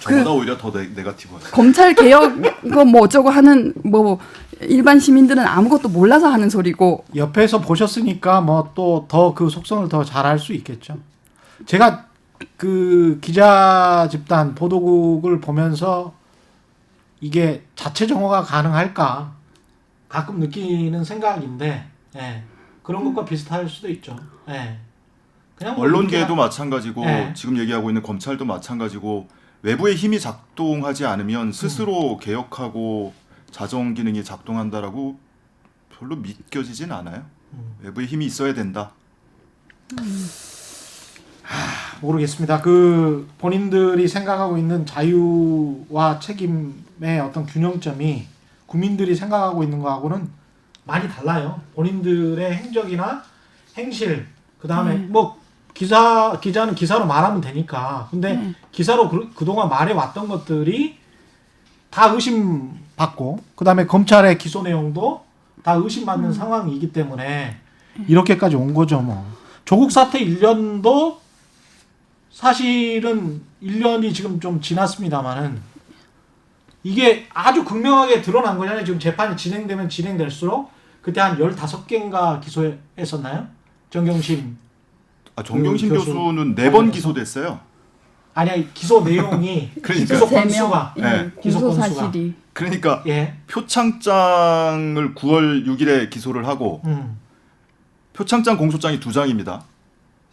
저보다 오히려 더 네거티브하다. 검찰 개혁 뭐 어쩌고 하는 뭐 일반 시민들은 아무것도 몰라서 하는 소리고 옆에서 보셨으니까 뭐 또 더 그 속성을 더 잘 알 수 있겠죠. 제가 그 기자 집단 보도국을 보면서 이게 자체 정화가 가능할까 가끔 느끼는 생각인데 예. 그런 것과 비슷할 수도 있죠. 예. 그냥 뭐 언론계도 이렇게 마찬가지고 네. 지금 얘기하고 있는 검찰도 마찬가지고 외부의 힘이 작동하지 않으면 스스로 개혁하고 자정 기능이 작동한다라고 별로 믿겨지진 않아요. 외부의 힘이 있어야 된다. 모르겠습니다. 그 본인들이 생각하고 있는 자유와 책임의 어떤 균형점이 국민들이 생각하고 있는 거하고는 많이 달라요. 본인들의 행적이나 행실, 그 다음에 뭐 기자는 기사로 말하면 되니까. 근데 기사로 그동안 말해왔던 것들이 다 의심받고, 그 다음에 검찰의 기소 내용도 다 의심받는 상황이기 때문에 이렇게까지 온 거죠, 뭐. 조국 사태 1년도 사실은 1년이 지금 좀 지났습니다만은 이게 아주 극명하게 드러난 거잖아요. 지금 재판이 진행되면 진행될수록 그때 한 15개인가 기소했었나요? 정경심. 정경심 교수. 교수는 4번 기소됐어요. 아니 기소 내용이 그러니까. 기소 건수가 네. 기소 공소 건수가. 사실이. 그러니까 예. 표창장을 9월 6일에 기소를 하고 표창장 공소장이 2장입니다.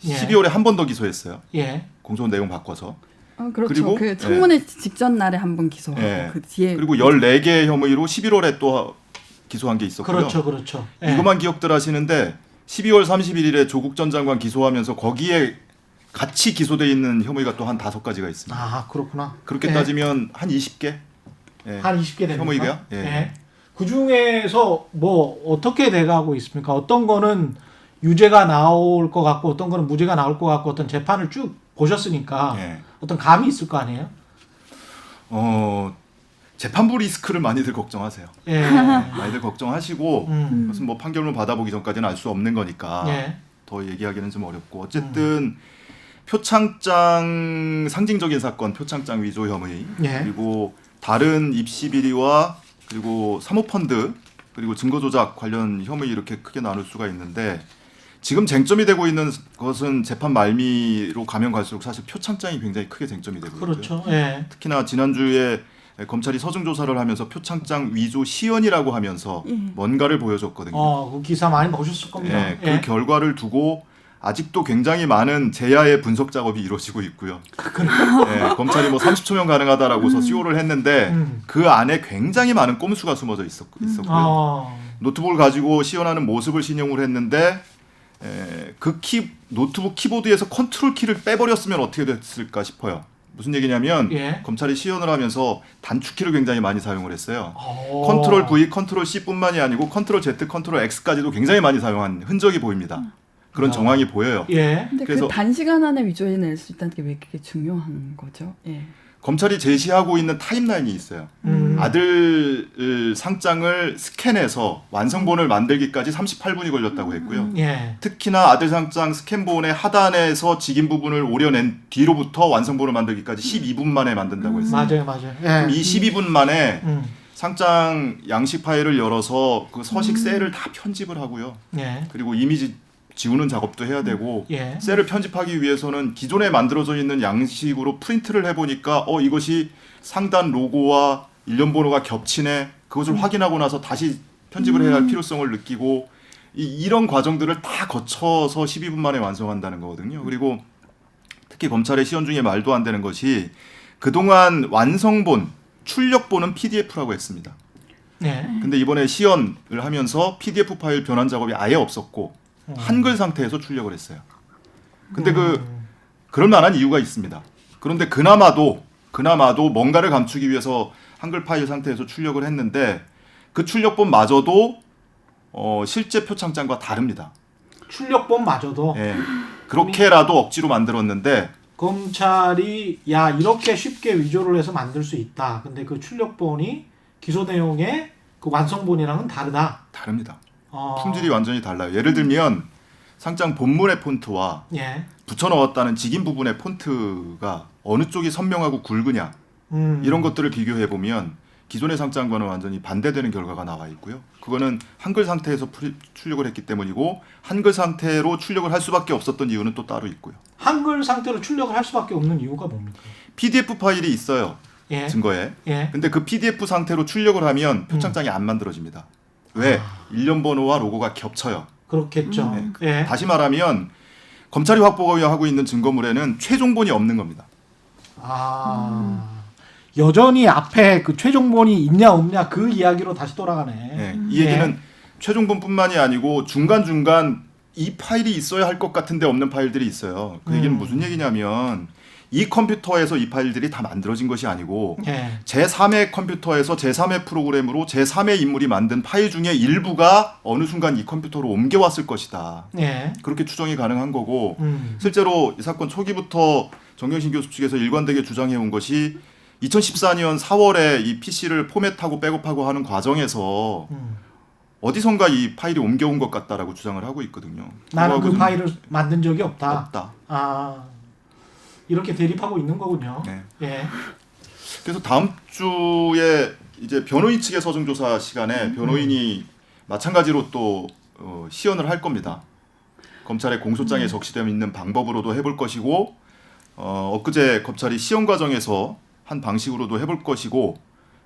예. 12월에 한 번 더 기소했어요. 예. 공소 내용 바꿔서. 그렇죠. 그리고, 그 청문회 직전 날에 한 번 기소하고 예. 그 뒤에 그리고 14개 혐의로 11월에 또 기소한 게 있었고요. 그렇죠, 그렇죠. 예. 이것만 기억들 하시는데 12월 31일에 조국 전 장관 기소하면서 거기에 같이 기소돼 있는 혐의가 또 한 5가지가 있습니다. 아 그렇구나. 그렇게 예. 따지면 한 20개? 예. 한 20개 됩니까? 혐의가요? 예. 그 중에서 뭐 어떻게 돼가고 있습니까? 어떤 거는 유죄가 나올 것 같고 어떤 거는 무죄가 나올 것 같고 어떤 재판을 쭉 보셨으니까 예. 어떤 감이 있을 거 아니에요? 재판부 리스크를 많이들 걱정하세요. 예. 많이들 걱정하시고 그것은 뭐 판결문 받아보기 전까지는 알 수 없는 거니까 예. 더 얘기하기는 좀 어렵고 어쨌든 표창장 상징적인 사건, 표창장 위조 혐의 예. 그리고 다른 입시 비리와 그리고 사모펀드 그리고 증거 조작 관련 혐의 이렇게 크게 나눌 수가 있는데 지금 쟁점이 되고 있는 것은 재판 말미로 가면 갈수록 사실 표창장이 굉장히 크게 쟁점이 되고 있고요. 그렇죠. 예. 특히나 지난주에 검찰이 서중 조사를 하면서 표창장 위조 시연이라고 하면서 뭔가를 보여줬거든요. 그 기사 많이 보셨을 겁니다. 예, 그 결과를 두고 아직도 굉장히 많은 제야의 분석 작업이 이루어지고 있고요. 예, 검찰이 뭐 30초면 가능하다라고서 수요를 했는데 그 안에 굉장히 많은 꼼수가 숨어져 있었고요. 노트북을 가지고 시연하는 모습을 신용을 했는데 노트북 키보드에서 컨트롤 키를 빼버렸으면 어떻게 됐을까 싶어요. 무슨 얘기냐면 예. 검찰이 시연을 하면서 단축키를 굉장히 많이 사용을 했어요. 컨트롤 V, 컨트롤 C뿐만이 아니고 컨트롤 Z, 컨트롤 X까지도 굉장히 많이 사용한 흔적이 보입니다. 그런 정황이 보여요. 예. 근데 그래서- 그 단시간 안에 위조해낼 수 있다는 게 왜 그렇게 중요한 거죠? 예. 검찰이 제시하고 있는 타임라인이 있어요. 아들 상장을 스캔해서 완성본을 만들기까지 38분이 걸렸다고 했고요. 예. 특히나 아들 상장 스캔본의 하단에서 직인 부분을 오려낸 뒤로부터 완성본을 만들기까지 12분 만에 만든다고 했어요. 맞아요. 예. 그럼 이 12분 만에 음. 상장 양식 파일을 열어서 그 서식 셀을 다 편집을 하고요. 예. 그리고 이미지 지우는 작업도 해야 되고 예. 셀을 편집하기 위해서는 기존에 만들어져 있는 양식으로 프린트를 해보니까 이것이 상단 로고와 일련 번호가 겹치네. 그것을 확인하고 나서 다시 편집을 해야 할 필요성을 느끼고 이런 과정들을 다 거쳐서 12분 만에 완성한다는 거거든요. 그리고 특히 검찰의 시연 중에 말도 안 되는 것이 그동안 완성본, 출력본은 PDF라고 했습니다. 예. 근데 이번에 시연을 하면서 PDF 파일 변환 작업이 아예 없었고 한글 상태에서 출력을 했어요. 근데 그럴 만한 이유가 있습니다. 그런데 그나마도 뭔가를 감추기 위해서 한글 파일 상태에서 출력을 했는데 그 출력본마저도 실제 표창장과 다릅니다. 출력본마저도 예. 그렇게라도 억지로 만들었는데 검찰이 야 이렇게 쉽게 위조를 해서 만들 수 있다. 근데 그 출력본이 기소 내용의 그 완성본이랑은 다릅니다. 어. 품질이 완전히 달라요. 예를 들면 상장 본문의 폰트와 예. 붙여 넣었다는 직인 부분의 폰트가 어느 쪽이 선명하고 굵으냐 이런 것들을 비교해 보면 기존의 상장과는 완전히 반대되는 결과가 나와 있고요. 그거는 한글 상태에서 출력을 했기 때문이고 한글 상태로 출력을 할 수밖에 없었던 이유는 또 따로 있고요. 한글 상태로 출력을 할 수밖에 없는 이유가 뭡니까? PDF 파일이 있어요. 예. 증거에. 예. 근데 그 PDF 상태로 출력을 하면 표창장이 안 만들어집니다. 왜? 일련 번호와 로고가 겹쳐요. 그렇겠죠. 예. 다시 말하면 검찰이 확보하고 있는 증거물에는 최종본이 없는 겁니다. 여전히 앞에 그 최종본이 있냐 없냐 그 이야기로 다시 돌아가네. 이 얘기는 최종본뿐만이 아니고 중간중간 이 파일이 있어야 할 것 같은데 없는 파일들이 있어요. 그 얘기는 무슨 얘기냐면 이 컴퓨터에서 이 파일들이 다 만들어진 것이 아니고 예. 제3의 컴퓨터에서 제3의 프로그램으로 제3의 인물이 만든 파일 중에 일부가 어느 순간 이 컴퓨터로 옮겨왔을 것이다. 예. 그렇게 추정이 가능한 거고 실제로 이 사건 초기부터 정경심 교수 측에서 일관되게 주장해온 것이 2014년 4월에 이 PC를 포맷하고 백업하고 하는 과정에서 어디선가 이 파일이 옮겨온 것 같다라고 주장을 하고 있거든요. 나는 그 그거하고는 파일을 만든 적이 없다. 없다. 아, 이렇게 대립하고 있는 거군요. 네. 예. 그래서 다음 주에 이제 변호인 측의 서정조사 시간에 변호인이 마찬가지로 또 시연을 할 겁니다. 검찰의 공소장에 적시되어 있는 방법으로도 해볼 것이고 엊그제 검찰이 시연 과정에서 한 방식으로도 해볼 것이고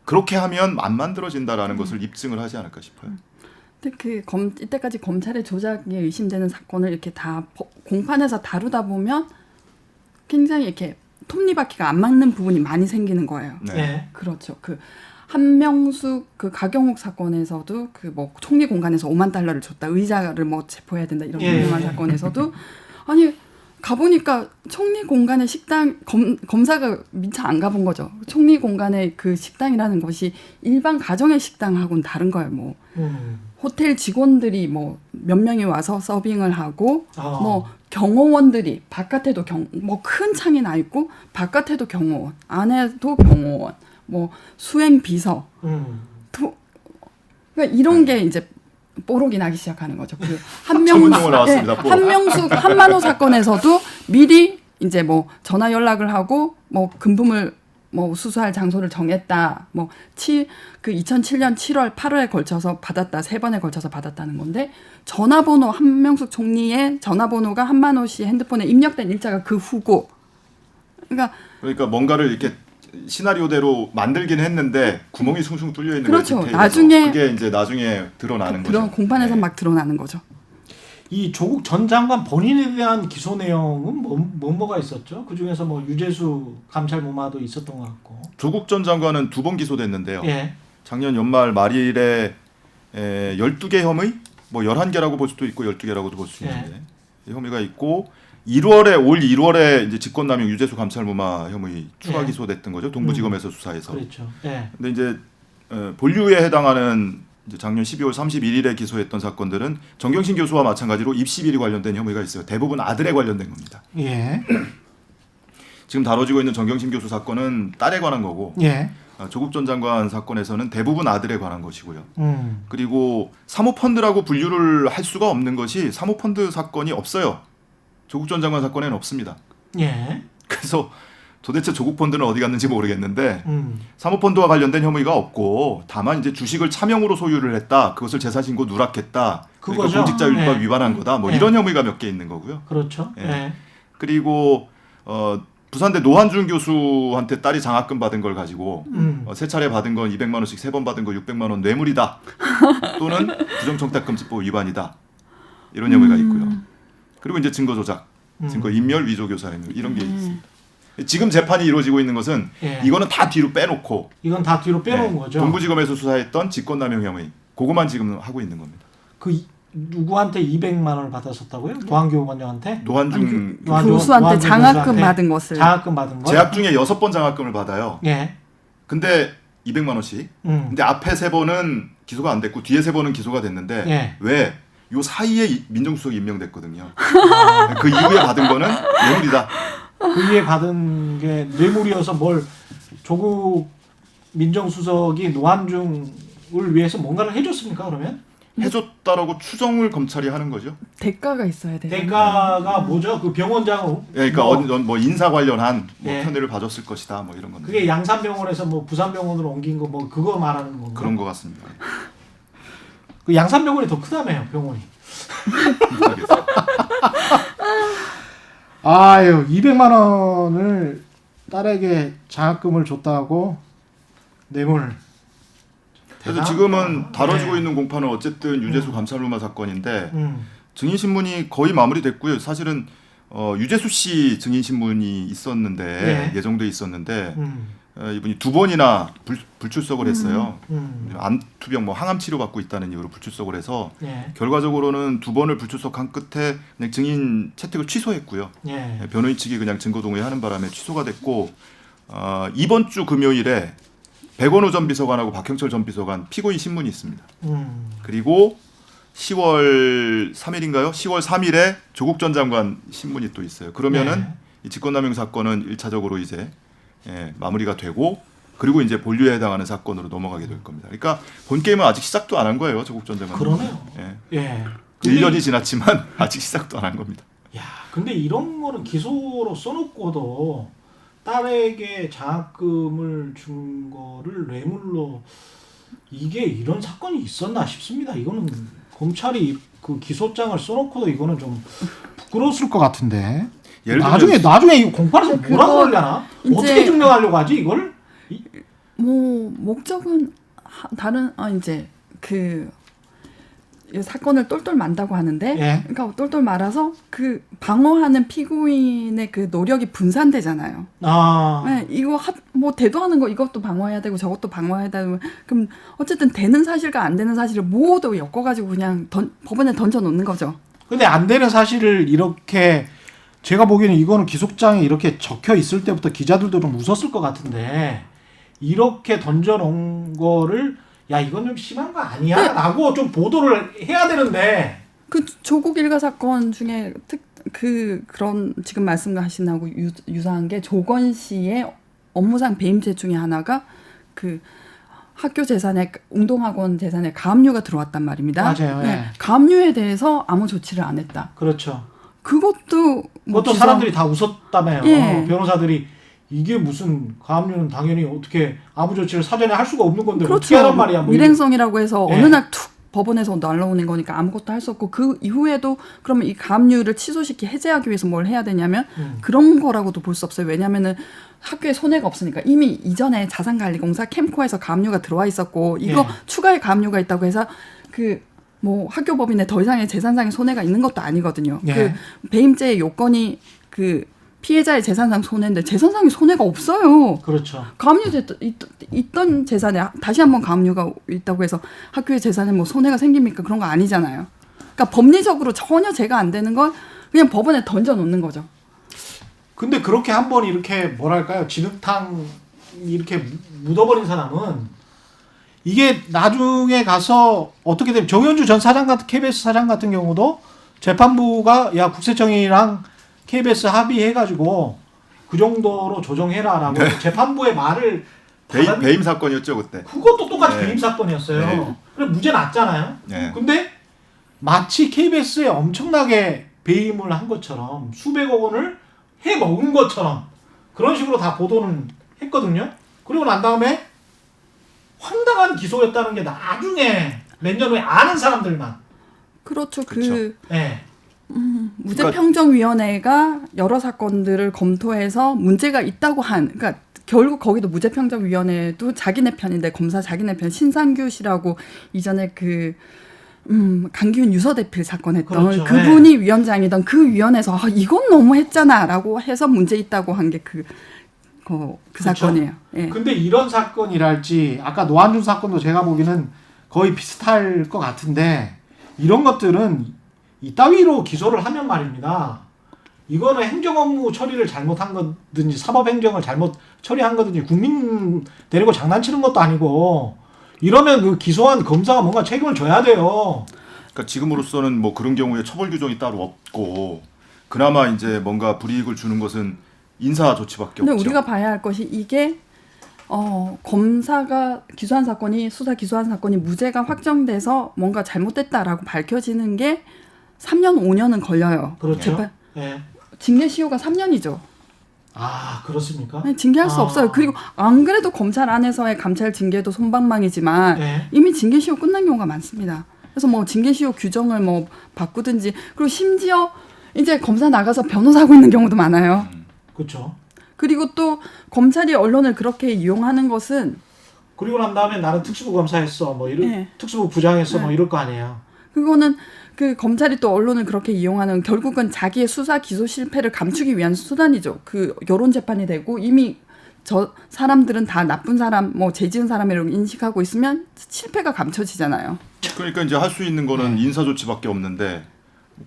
그렇게 하면 안 만들어진다라는 것을 입증을 하지 않을까 싶어요. 근데 이때까지 검찰의 조작에 의심되는 사건을 이렇게 다 공판에서 다루다 보면 굉장히 이렇게 톱니바퀴가 안 맞는 부분이 많이 생기는 거예요. 네. 예. 그렇죠. 그 한명숙 그 가경욱 사건에서도 그 뭐 총리 공간에서 5만 달러를 줬다, 의자를 뭐 체포해야 된다 이런 예. 유명한 사건에서도 아니 가보니까 총리 공간의 식당 검사가 미처 안 가본 거죠. 총리 공간의 그 식당이라는 것이 일반 가정의 식당하고는 다른 거예요. 뭐 호텔 직원들이 뭐 몇 명이 와서 서빙을 하고 뭐 경호원들이 바깥에도 뭐 큰 창이 나 있고 바깥에도 경호원, 안에도 경호원, 뭐 수행 비서, 그러니까 이런 게 이제 뽀록이 나기 시작하는 거죠. 그 전문용어 나왔습니다. 뽀록. 한명숙 한만호 사건에서도 미리 이제 뭐 전화 연락을 하고 뭐 금품을 뭐 수수할 장소를 정했다. 뭐 그 2007년 7월, 8월에 걸쳐서 받았다. 3번에 걸쳐서 받았다는 건데 전화번호 한명숙 총리의 전화번호가 한만호 씨 핸드폰에 입력된 일자가 그 후고. 그러니까 뭔가를 이렇게 시나리오대로 만들긴 했는데 구멍이 숭숭 뚫려 있는 그렇죠. 거예요. 디테일에서. 나중에 그게 이제 나중에 드러나는 거죠. 공판에서 네. 막 드러나는 거죠. 이 조국 전 장관 본인에 대한 기소 내용은 뭐가 있었죠? 그 중에서 뭐 유재수 감찰 무마도 있었던 것 같고. 조국 전 장관은 2번 기소됐는데요. 예. 작년 연말 말일에 12개 혐의, 뭐 11개라고 볼 수도 있고 12개라고도 볼 수 있는데 이 혐의가 있고 올 1월에 이제 직권남용 유재수 감찰 무마 혐의 추가 기소됐던 거죠. 동부지검에서 수사해서. 그렇죠. 예. 근데 이제 본류에 해당하는 이제 작년 12월 31일에 기소했던 사건들은 정경심 교수와 마찬가지로 입시 비리 관련된 혐의가 있어요. 대부분 아들에 관련된 겁니다. 예. 지금 다뤄지고 있는 정경심 교수 사건은 딸에 관한 거고 예. 조국 전 장관 사건에서는 대부분 아들에 관한 것이고요. 음. 그리고 사모펀드라고 분류를 할 수가 없는 것이 사모펀드 사건이 없어요. 조국 전 장관 사건에는 없습니다. 예. 그래서 도대체 조국 펀드는 어디 갔는지 모르겠는데 사모펀드와 관련된 혐의가 없고 다만 이제 주식을 차명으로 소유를 했다. 그것을 재산신고 누락했다. 그러니까 그거죠. 공직자윤리법 예. 위반한 거다. 뭐 예. 이런 혐의가 몇 개 있는 거고요. 그렇죠. 예. 예. 그리고 부산대 노한준 교수한테 딸이 장학금 받은 걸 가지고 세 차례 받은 건 200만 원씩 3번 받은 거 600만 원 뇌물이다. 또는 부정청탁금지법 위반이다. 이런 혐의가 있고요. 그리고 이제 증거 조작, 증거 인멸, 위조 교사 혐의 이런 게 있습니다. 지금 재판이 이루어지고 있는 것은 예. 이거는 다 뒤로 빼놓고 이건 다 뒤로 빼놓은 거죠. 동부지검에서 수사했던 직권남용 혐의 그거만 지금 하고 있는 겁니다. 누구한테 200만 원을 받았었다고요? 도한교 원장한테? 노한중 교수한테 장학금 받은 것을. 장학금 받은 거? 재학 중에 6번 장학금을 받아요. 예. 근데 200만 원씩. 근데 앞에 3번은 기소가 안 됐고 뒤에 3번은 기소가 됐는데 예. 왜? 요 사이에 민정수석이 임명됐거든요. 그 이후에 받은 거는 뇌물이다. 그 위에 받은 게 뇌물이어서 뭘 조국 민정수석이 노한중을 위해서 뭔가를 해줬습니까? 그러면? 해줬다라고 추정을 검찰이 하는 거죠. 대가가 있어야 돼요. 대가가 뭐죠? 그 병원장으로. 그러니까 뭐 인사 관련한 뭐 예. 편의를 봐줬을 것이다. 뭐 이런 건데. 그게 양산병원에서 뭐 부산병원으로 옮긴 거 뭐 그거 말하는 건가요? 그런 것 같습니다. 그 양산병원이 더 크다며요, 병원이. 모르겠어요. 아유, 200만 원을 딸에게 장학금을 줬다고 뇌물. 그래서 지금은 다뤄지고 네. 있는 공판은 어쨌든 유재수 감찰무마 사건인데 음. 증인 신문이 거의 마무리됐고요. 사실은 유재수 씨 증인 신문이 있었는데 네. 예정돼 있었는데 이분이 2번이나 불출석을 했어요. 음. 암투병 뭐 항암 치료 받고 있다는 이유로 불출석을 해서 예. 결과적으로는 2번을 불출석한 끝에 그냥 증인 채택을 취소했고요. 예. 변호인 측이 그냥 증거 동의하는 바람에 취소가 됐고 이번 주 금요일에 백원우 전 비서관하고 박형철 전 비서관 피고인 신문이 있습니다. 그리고 10월 3일인가요? 10월 3일에 조국 전 장관 신문이 또 있어요. 그러면은 이 직권남용 사건은 1차적으로 이제 마무리가 되고 그리고 이제 본류에 해당하는 사건으로 넘어가게 될 겁니다. 그러니까 본 게임은 아직 시작도 안 한 거예요. 조국 전 장관. 그러네요. 예. 예. 1년이 지났지만 아직 시작도 안 한 겁니다. 야, 근데 이런 거는 기소로 써놓고도 딸에게 장학금을 준 거를 뇌물로 이게 이런 사건이 있었나 싶습니다. 이거는 검찰이 그 기소장을 써놓고도 이거는 좀 부끄러웠을 것 같은데. 예를 나중에 이거 공판에서 뭐라고 하려나? 이제 어떻게 증명하려고 하지 이걸? 뭐 목적은 다른 이제 그 사건을 똘똘 만다고 하는데, 예. 그러니까 똘똘 말아서 그 방어하는 피고인의 그 노력이 분산되잖아요. 아, 네, 이거 뭐 대도하는 거 이것도 방어해야 되고 저것도 방어해야 되고 그럼 어쨌든 되는 사실과 안 되는 사실을 모두 엮어가지고 그냥 법원에 던져 놓는 거죠. 근데 안 되는 사실을 이렇게 제가 보기에는 이거는 기소장에 이렇게 적혀 있을 때부터 기자들도 좀 웃었을 것 같은데 이렇게 던져놓은 거를 야 이건 좀 심한 거 아니야? 네. 라고 좀 보도를 해야 되는데 그 조국 일가 사건 중에 그런 지금 말씀하신 하고 유사한 게 조건 씨의 업무상 배임죄 중에 하나가 그 학교 재산에 운동학원 재산에 가압류가 들어왔단 말입니다. 맞아요. 네, 예. 가압류에 대해서 아무 조치를 안 했다. 그렇죠. 그것도 뭐 그것도 사람들이 다 웃었다며요. 예. 변호사들이 이게 무슨 가압류는 당연히 어떻게 아무 조치를 사전에 할 수가 없는 건데 그렇죠. 어떻게 하란 말이야. 뭐 일행성이라고 해서 예. 어느 날 툭 법원에서 날라오는 거니까 아무것도 할 수 없고 그 이후에도 그러면 이 가압류를 취소시키 해제하기 위해서 뭘 해야 되냐면 그런 거라고도 볼 수 없어요. 왜냐하면은 학교에 손해가 없으니까 이미 이전에 자산관리공사 캠코에서 가압류가 들어와 있었고 이거 예. 추가의 가압류가 있다고 해서 그 뭐 학교 법인에 더 이상의 재산상의 손해가 있는 것도 아니거든요. 예. 그 배임죄의 요건이 그 피해자의 재산상 손해인데 재산상의 손해가 없어요. 그렇죠. 가압류 있던 재산에 다시 한번 가압류가 있다고 해서 학교의 재산에 뭐 손해가 생깁니까? 그런 거 아니잖아요. 그러니까 법리적으로 전혀 제가 안 되는 걸 그냥 법원에 던져 놓는 거죠. 근데 그렇게 한번 이렇게 뭐랄까요 진흙탕 이렇게 묻어버린 사람은 이게 나중에 가서 어떻게 되면 정현주 전 사장 같은 KBS 사장 같은 경우도 재판부가 야 국세청이랑 KBS 합의해가지고 그 정도로 조정해라라고 네. 재판부의 말을 배임 사건이었죠 그때. 그것도 똑같이 네. 배임 사건이었어요. 네. 그래 무죄 났잖아요. 네. 근데 마치 KBS에 엄청나게 배임을 한 것처럼 수백억 원을 해 먹은 것처럼 그런 식으로 다 보도는 했거든요. 그리고 난 다음에 황당한 기소였다는 게 나중에 몇 년 후에 아는 사람들만. 그렇죠. 그렇죠. 네. 무죄평정위원회가 여러 사건들을 검토해서 문제가 있다고 그러니까 결국 거기도 무죄평정위원회도 자기네 편인데 검사 자기네 편 신상규 씨라고 이전에 강기훈 유서대필 사건 했던 그렇죠. 그분이 위원장이던 그 위원회에서 이건 너무했잖아라고 해서 문제 있다고 한 게 그 그렇죠. 사건이에요. 예. 근데 이런 사건이랄지 아까 노한준 사건도 제가 보기에는 거의 비슷할 것 같은데 이런 것들은 이따위로 기소를 하면 말입니다. 이거는 행정업무 처리를 잘못한 거든지 사법행정을 잘못 처리한 거든지 국민 데리고 장난치는 것도 아니고 이러면 그 기소한 검사가 뭔가 책임을 져야 돼요. 그러니까 지금으로서는 뭐 그런 경우에 처벌 규정이 따로 없고 그나마 이제 뭔가 불이익을 주는 것은 인사 조치밖에 근데 없죠. 우리가 봐야 할 것이 이게 검사가 수사 기소한 사건이 무죄가 확정돼서 뭔가 잘못됐다라고 밝혀지는 게 3년 5년은 걸려요. 그렇죠. 네. 징계 시효가 3년이죠. 아 그렇습니까? 징계할 수 없어요. 그리고 안 그래도 검찰 안에서의 감찰 징계도 솜방망이지만 네. 이미 징계 시효 끝난 경우가 많습니다. 그래서 뭐 징계 시효 규정을 뭐 바꾸든지 그리고 심지어 이제 검사 나가서 변호사하고 있는 경우도 많아요. 그렇죠. 그리고 또 검찰이 언론을 그렇게 이용하는 것은 그리고 난 다음에 나는 특수부 검사했어, 뭐 이런 네. 특수부 부장했어, 뭐 이럴 거 아니에요. 그거는 그 검찰이 또 언론을 그렇게 이용하는 결국은 자기의 수사 기소 실패를 감추기 위한 수단이죠. 그 여론 재판이 되고 이미 저 사람들은 다 나쁜 사람, 뭐 죄 지은 사람이라고 인식하고 있으면 실패가 감춰지잖아요. 그러니까 이제 할 수 있는 거는 인사 조치밖에 없는데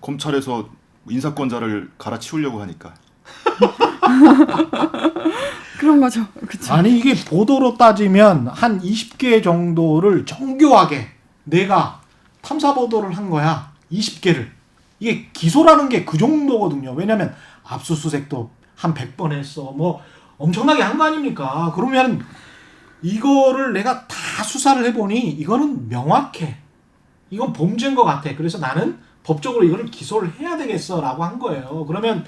검찰에서 인사권자를 갈아치우려고 하니까. 그런 거죠. 그쵸? 아니 이게 보도로 따지면 한 20개 정도를 정교하게 내가 탐사 보도를 한 거야. 20개를. 이게 기소라는 게 그 정도거든요. 왜냐면 압수수색도 한 100번 했어. 뭐 엄청나게 한 거 아닙니까? 그러면 이거를 내가 다 수사를 해보니 이거는 명확해. 이건 범죄인 것 같아. 그래서 나는 법적으로 이거를 기소를 해야 되겠어라고 한 거예요. 그러면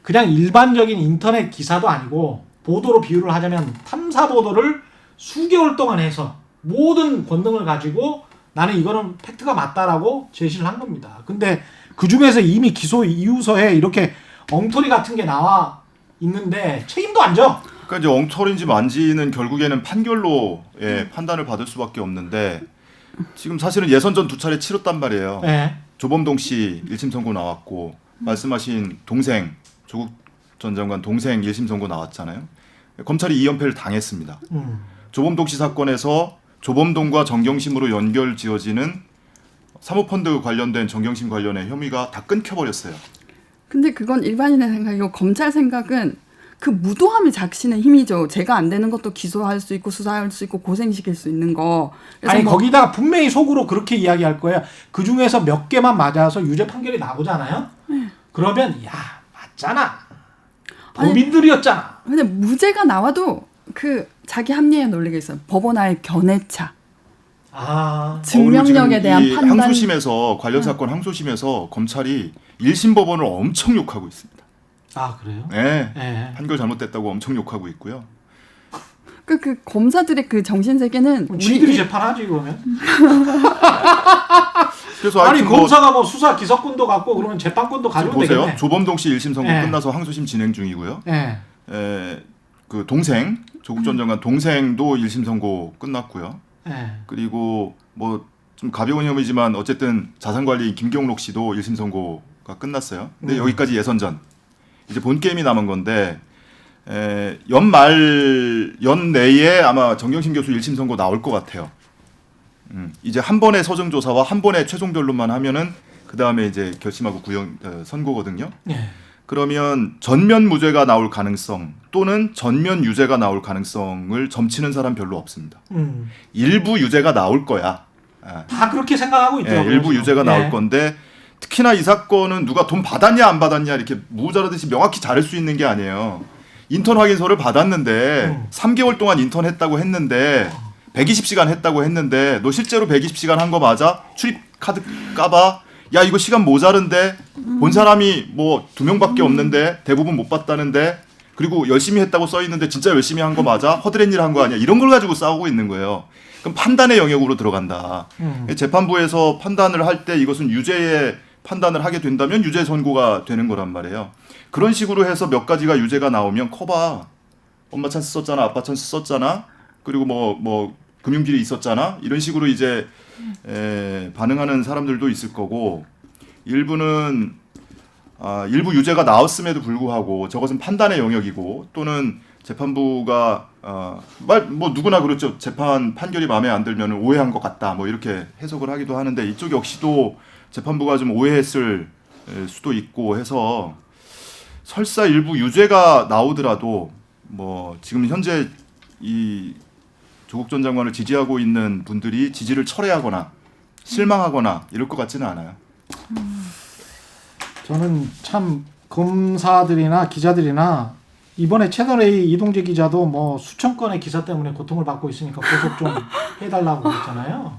그냥 일반적인 인터넷 기사도 아니고 보도로 비유를 하자면 탐사 보도를 수개월 동안 해서 모든 권능을 가지고 나는 이거는 팩트가 맞다라고 제시를 한 겁니다. 근데 그 중에서 이미 기소 이유서에 이렇게 엉터리 같은 게 나와 있는데 책임도 안 져. 그러니까 이제 엉터리인지 만지는 결국에는 판결로 판단을 받을 수밖에 없는데 지금 사실은 예선전 2차례 치렀단 말이에요. 네. 조범동 씨 1심 선고 나왔고 말씀하신 동생 조국 전 장관 동생 1심 선고 나왔잖아요. 검찰이 2연패를 당했습니다. 조범동 씨 사건에서 조범동과 정경심으로 연결 지어지는 사모펀드 관련된 정경심 관련의 혐의가 다 끊겨버렸어요. 근데 그건 일반인의 생각이고 검찰 생각은 그 무도함이 작신의 힘이죠. 제가 안 되는 것도 기소할 수 있고 수사할 수 있고 고생시킬 수 있는 거. 아니 거기다가 분명히 속으로 그렇게 이야기할 거야. 그 중에서 몇 개만 맞아서 유죄 판결이 나오잖아요. 그러면 야 맞잖아. 범인들이었잖아. 근데 무죄가 나와도 그 자기 합리의 논리가 있어요. 법원와의 견해차. 증명력에 대한 판단. 항소심에서 관련 사건 항소심에서 검찰이 1심 법원을 엄청 욕하고 있습니다. 아 그래요? 네. 네. 판결 잘못됐다고 엄청 욕하고 있고요. 그 검사들의 그 정신 세계는 지들이 재판하지 그러면? 그래서 아니 검사가 뭐 수사 기소권도 갖고 그러면 재판권도 가지고 보세요. 되겠네. 조범동 씨 1심 선고 네. 끝나서 항소심 진행 중이고요. 네. 그 동생 조국 전 장관 동생도 1심 선고 끝났고요. 네. 그리고 뭐 좀 가벼운 혐의지만 어쨌든 자산관리인 김경록 씨도 1심 선고가 끝났어요. 근데 여기까지 예선전. 이제 본 게임이 남은 건데 연내에 아마 정경심 교수 1심 선고 나올 것 같아요. 이제 한 번의 서정 조사와 한 번의 최종 변론만 하면은 그 다음에 이제 결심하고 선고거든요. 네. 그러면 전면 무죄가 나올 가능성 또는 전면 유죄가 나올 가능성을 점치는 사람 별로 없습니다. 일부 유죄가 나올 거야. 다 그렇게 생각하고 있더라고요. 일부 유죄가 나올 건데 특히나 이 사건은 누가 돈 받았냐 안 받았냐 이렇게 무자르듯이 명확히 자를 수 있는 게 아니에요. 인턴 확인서를 받았는데 3개월 동안 인턴 했다고 했는데 120시간 했다고 했는데 너 실제로 120시간 한 거 맞아? 출입 카드 까봐. 야 이거 시간 모자른데 본 사람이 뭐 2명밖에 없는데 대부분 못 봤다는데 그리고 열심히 했다고 써 있는데 진짜 열심히 한 거 맞아? 허드렛 일 한 거 아니야? 이런 걸 가지고 싸우고 있는 거예요. 그럼 판단의 영역으로 들어간다. 재판부에서 판단을 할 때 이것은 유죄의 판단을 하게 된다면 유죄 선고가 되는 거란 말이에요. 그런 식으로 해서 몇 가지가 유죄가 나오면 커봐. 엄마 찬스 썼잖아, 아빠 찬스 썼잖아. 그리고 뭐 금융비리 있었잖아. 이런 식으로 이제 반응하는 사람들도 있을 거고 일부는 일부 유죄가 나왔음에도 불구하고 저것은 판단의 영역이고 또는 재판부가 뭐 누구나 그렇죠. 재판 판결이 마음에 안 들면 오해한 것 같다. 뭐 이렇게 해석을 하기도 하는데 이쪽 역시도 재판부가 좀 오해했을 수도 있고 해서 설사 일부 유죄가 나오더라도 뭐 지금 현재 이 조국 전 장관을 지지하고 있는 분들이 지지를 철회하거나 실망하거나 이럴 것 같지는 않아요. 저는 참 검사들이나 기자들이나 이번에 채널A 이동재 기자도 뭐 수천 건의 기사 때문에 고통을 받고 있으니까 고속 좀 해달라고 그랬잖아요.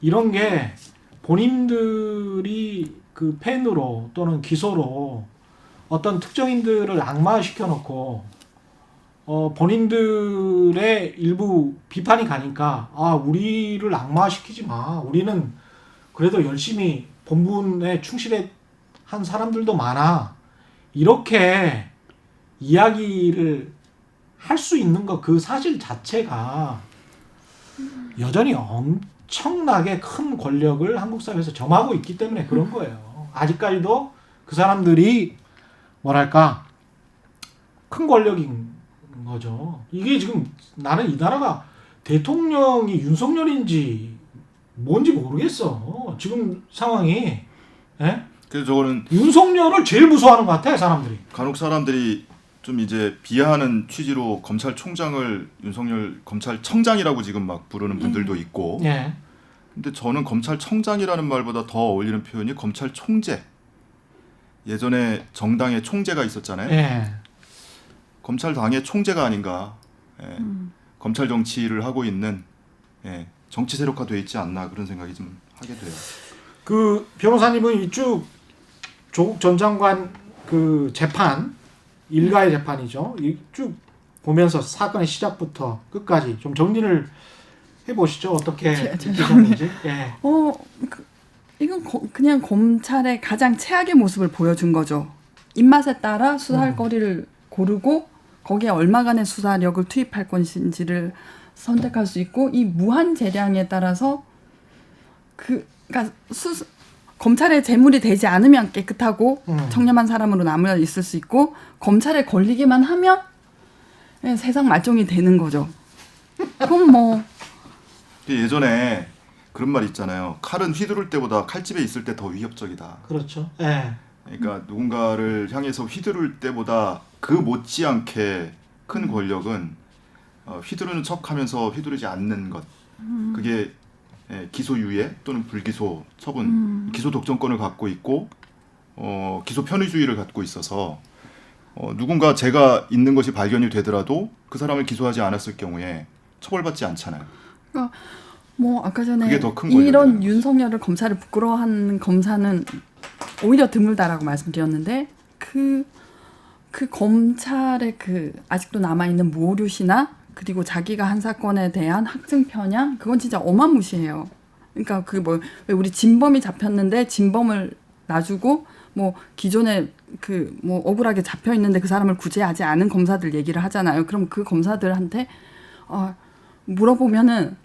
이런 게 본인들이 그 펜으로 또는 기소로 어떤 특정인들을 악마시켜 놓고 본인들의 일부 비판이 가니까 우리를 악마시키지 마. 우리는 그래도 열심히 본분에 충실한 사람들도 많아. 이렇게 이야기를 할 수 있는 것 그 사실 자체가 여전히 엄청나게 큰 권력을 한국 사회에서 점하고 있기 때문에 그런 거예요. 아직까지도 그 사람들이 뭐랄까 큰 권력인 거죠. 이게 지금 나는 이 나라가 대통령이 윤석열인지 뭔지 모르겠어. 지금 상황이. 예? 그래서 저거는 윤석열을 제일 무서워하는 것 같아 사람들이. 간혹 사람들이 좀 이제 비하하는 취지로 검찰총장을 윤석열 검찰청장이라고 지금 막 부르는 분들도 있고. 예. 근데 저는 검찰청장이라는 말보다 더 어울리는 표현이 검찰총재. 예전에 정당에 총재가 있었잖아요. 예. 검찰당의 총재가 아닌가. 예. 검찰 정치를 하고 있는 예. 정치 세력화돼 있지 않나 그런 생각이 좀 하게 돼요. 그 변호사님은 이쭉 조국 전 장관 그 재판 일가의 재판이죠. 이 쭉 보면서 사건의 시작부터 끝까지 좀 정리를 해보시죠. 어떻게 되셨는지. 예. 이건 그냥 검찰의 가장 최악의 모습을 보여준 거죠. 입맛에 따라 수사할 거리를 고르고 거기에 얼마간의 수사력을 투입할 것인지를 선택할 수 있고 이 무한 재량에 따라서 그러니까 검찰의 재물이 되지 않으면 깨끗하고 청렴한 사람으로 남아 있을 수 있고 검찰에 걸리기만 하면 세상 말종이 되는 거죠. 그럼 뭐 예전에 그런 말 있잖아요. 칼은 휘두를 때보다 칼집에 있을 때 더 위협적이다. 그렇죠. 예. 그러니까 누군가를 향해서 휘두를 때보다 그 못지않게 큰 권력은 휘두르는 척하면서 휘두르지 않는 것. 그게 기소유예 또는 불기소 처분, 기소 독점권을 갖고 있고 기소 편의주의를 갖고 있어서 누군가 죄가 있는 것이 발견이 되더라도 그 사람을 기소하지 않았을 경우에 처벌받지 않잖아요. 그러니까 뭐 아까 전에 그게 더큰 이런 권력이라는 윤석열을 검찰을 부끄러워하는 검사는 오히려 드물다라고 말씀드렸는데 그 검찰의 그 아직도 남아 있는 모류시나 그리고 자기가 한 사건에 대한 학증 편향 그건 진짜 어마무시해요. 그러니까 그 뭐 왜 우리 진범이 잡혔는데 진범을 놔주고 뭐 기존에 그 뭐 억울하게 잡혀 있는데 그 사람을 구제하지 않은 검사들 얘기를 하잖아요. 그럼 그 검사들한테 물어보면은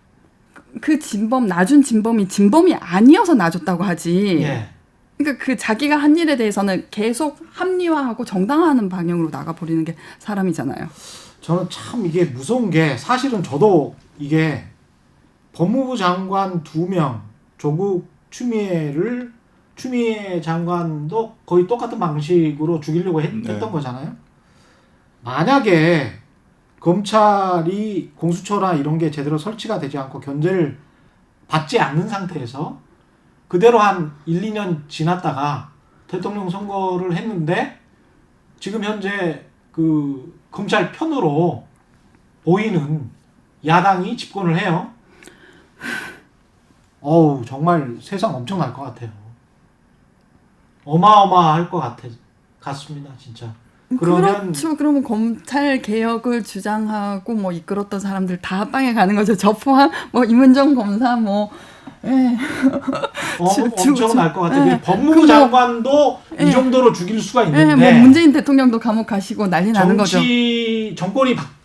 그 진범 놔준 진범이 아니어서 놔줬다고 하지. 예. 그러니까 그 자기가 한 일에 대해서는 계속 합리화하고 정당화하는 방향으로 나가버리는 게 사람이잖아요. 저는 참 이게 무서운 게 사실은 저도 이게 법무부 장관 2명 조국 추미애 장관도 거의 똑같은 방식으로 죽이려고 했던 거잖아요. 만약에 검찰이 공수처나 이런 게 제대로 설치가 되지 않고 견제를 받지 않는 상태에서 그대로 한 1, 2년 지났다가 대통령 선거를 했는데 지금 현재 그 검찰 편으로 보이는 야당이 집권을 해요. 어우 정말 세상 엄청날 것 같아요. 어마어마할 것 같습니다, 진짜. 그렇죠. 그러면 검찰 개혁을 주장하고 뭐 이끌었던 사람들 다 합방에 가는 거죠. 저 포함 뭐 임은정 검사 뭐 엄청날 것 같아요. 법무부 장관도 이 정도로 죽일 수가 있는데 뭐 문재인 대통령도 감옥 가시고 난리 나는 거죠.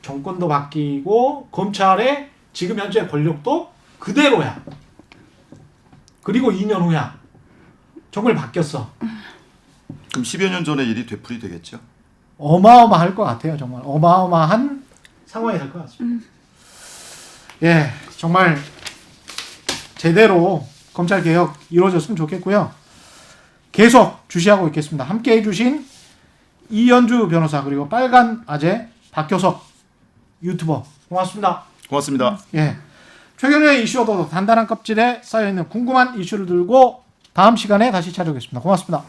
정권도 바뀌고 검찰의 지금 현재 권력도 그대로야. 그리고 2년 후야. 정말 바뀌었어. 그럼 10여 년 전의 일이 되풀이 되겠죠? 어마어마할 것 같아요. 정말 어마어마한 상황이 될 것 같습니다. 예, 정말 제대로 검찰 개혁 이루어졌으면 좋겠고요. 계속 주시하고 있겠습니다. 함께해 주신 이현주 변호사 그리고 빨간 아재 박효석 유튜버 고맙습니다. 고맙습니다. 예, 최근의 이슈도 단단한 껍질에 쌓여있는 궁금한 이슈를 들고 다음 시간에 다시 찾아오겠습니다. 고맙습니다.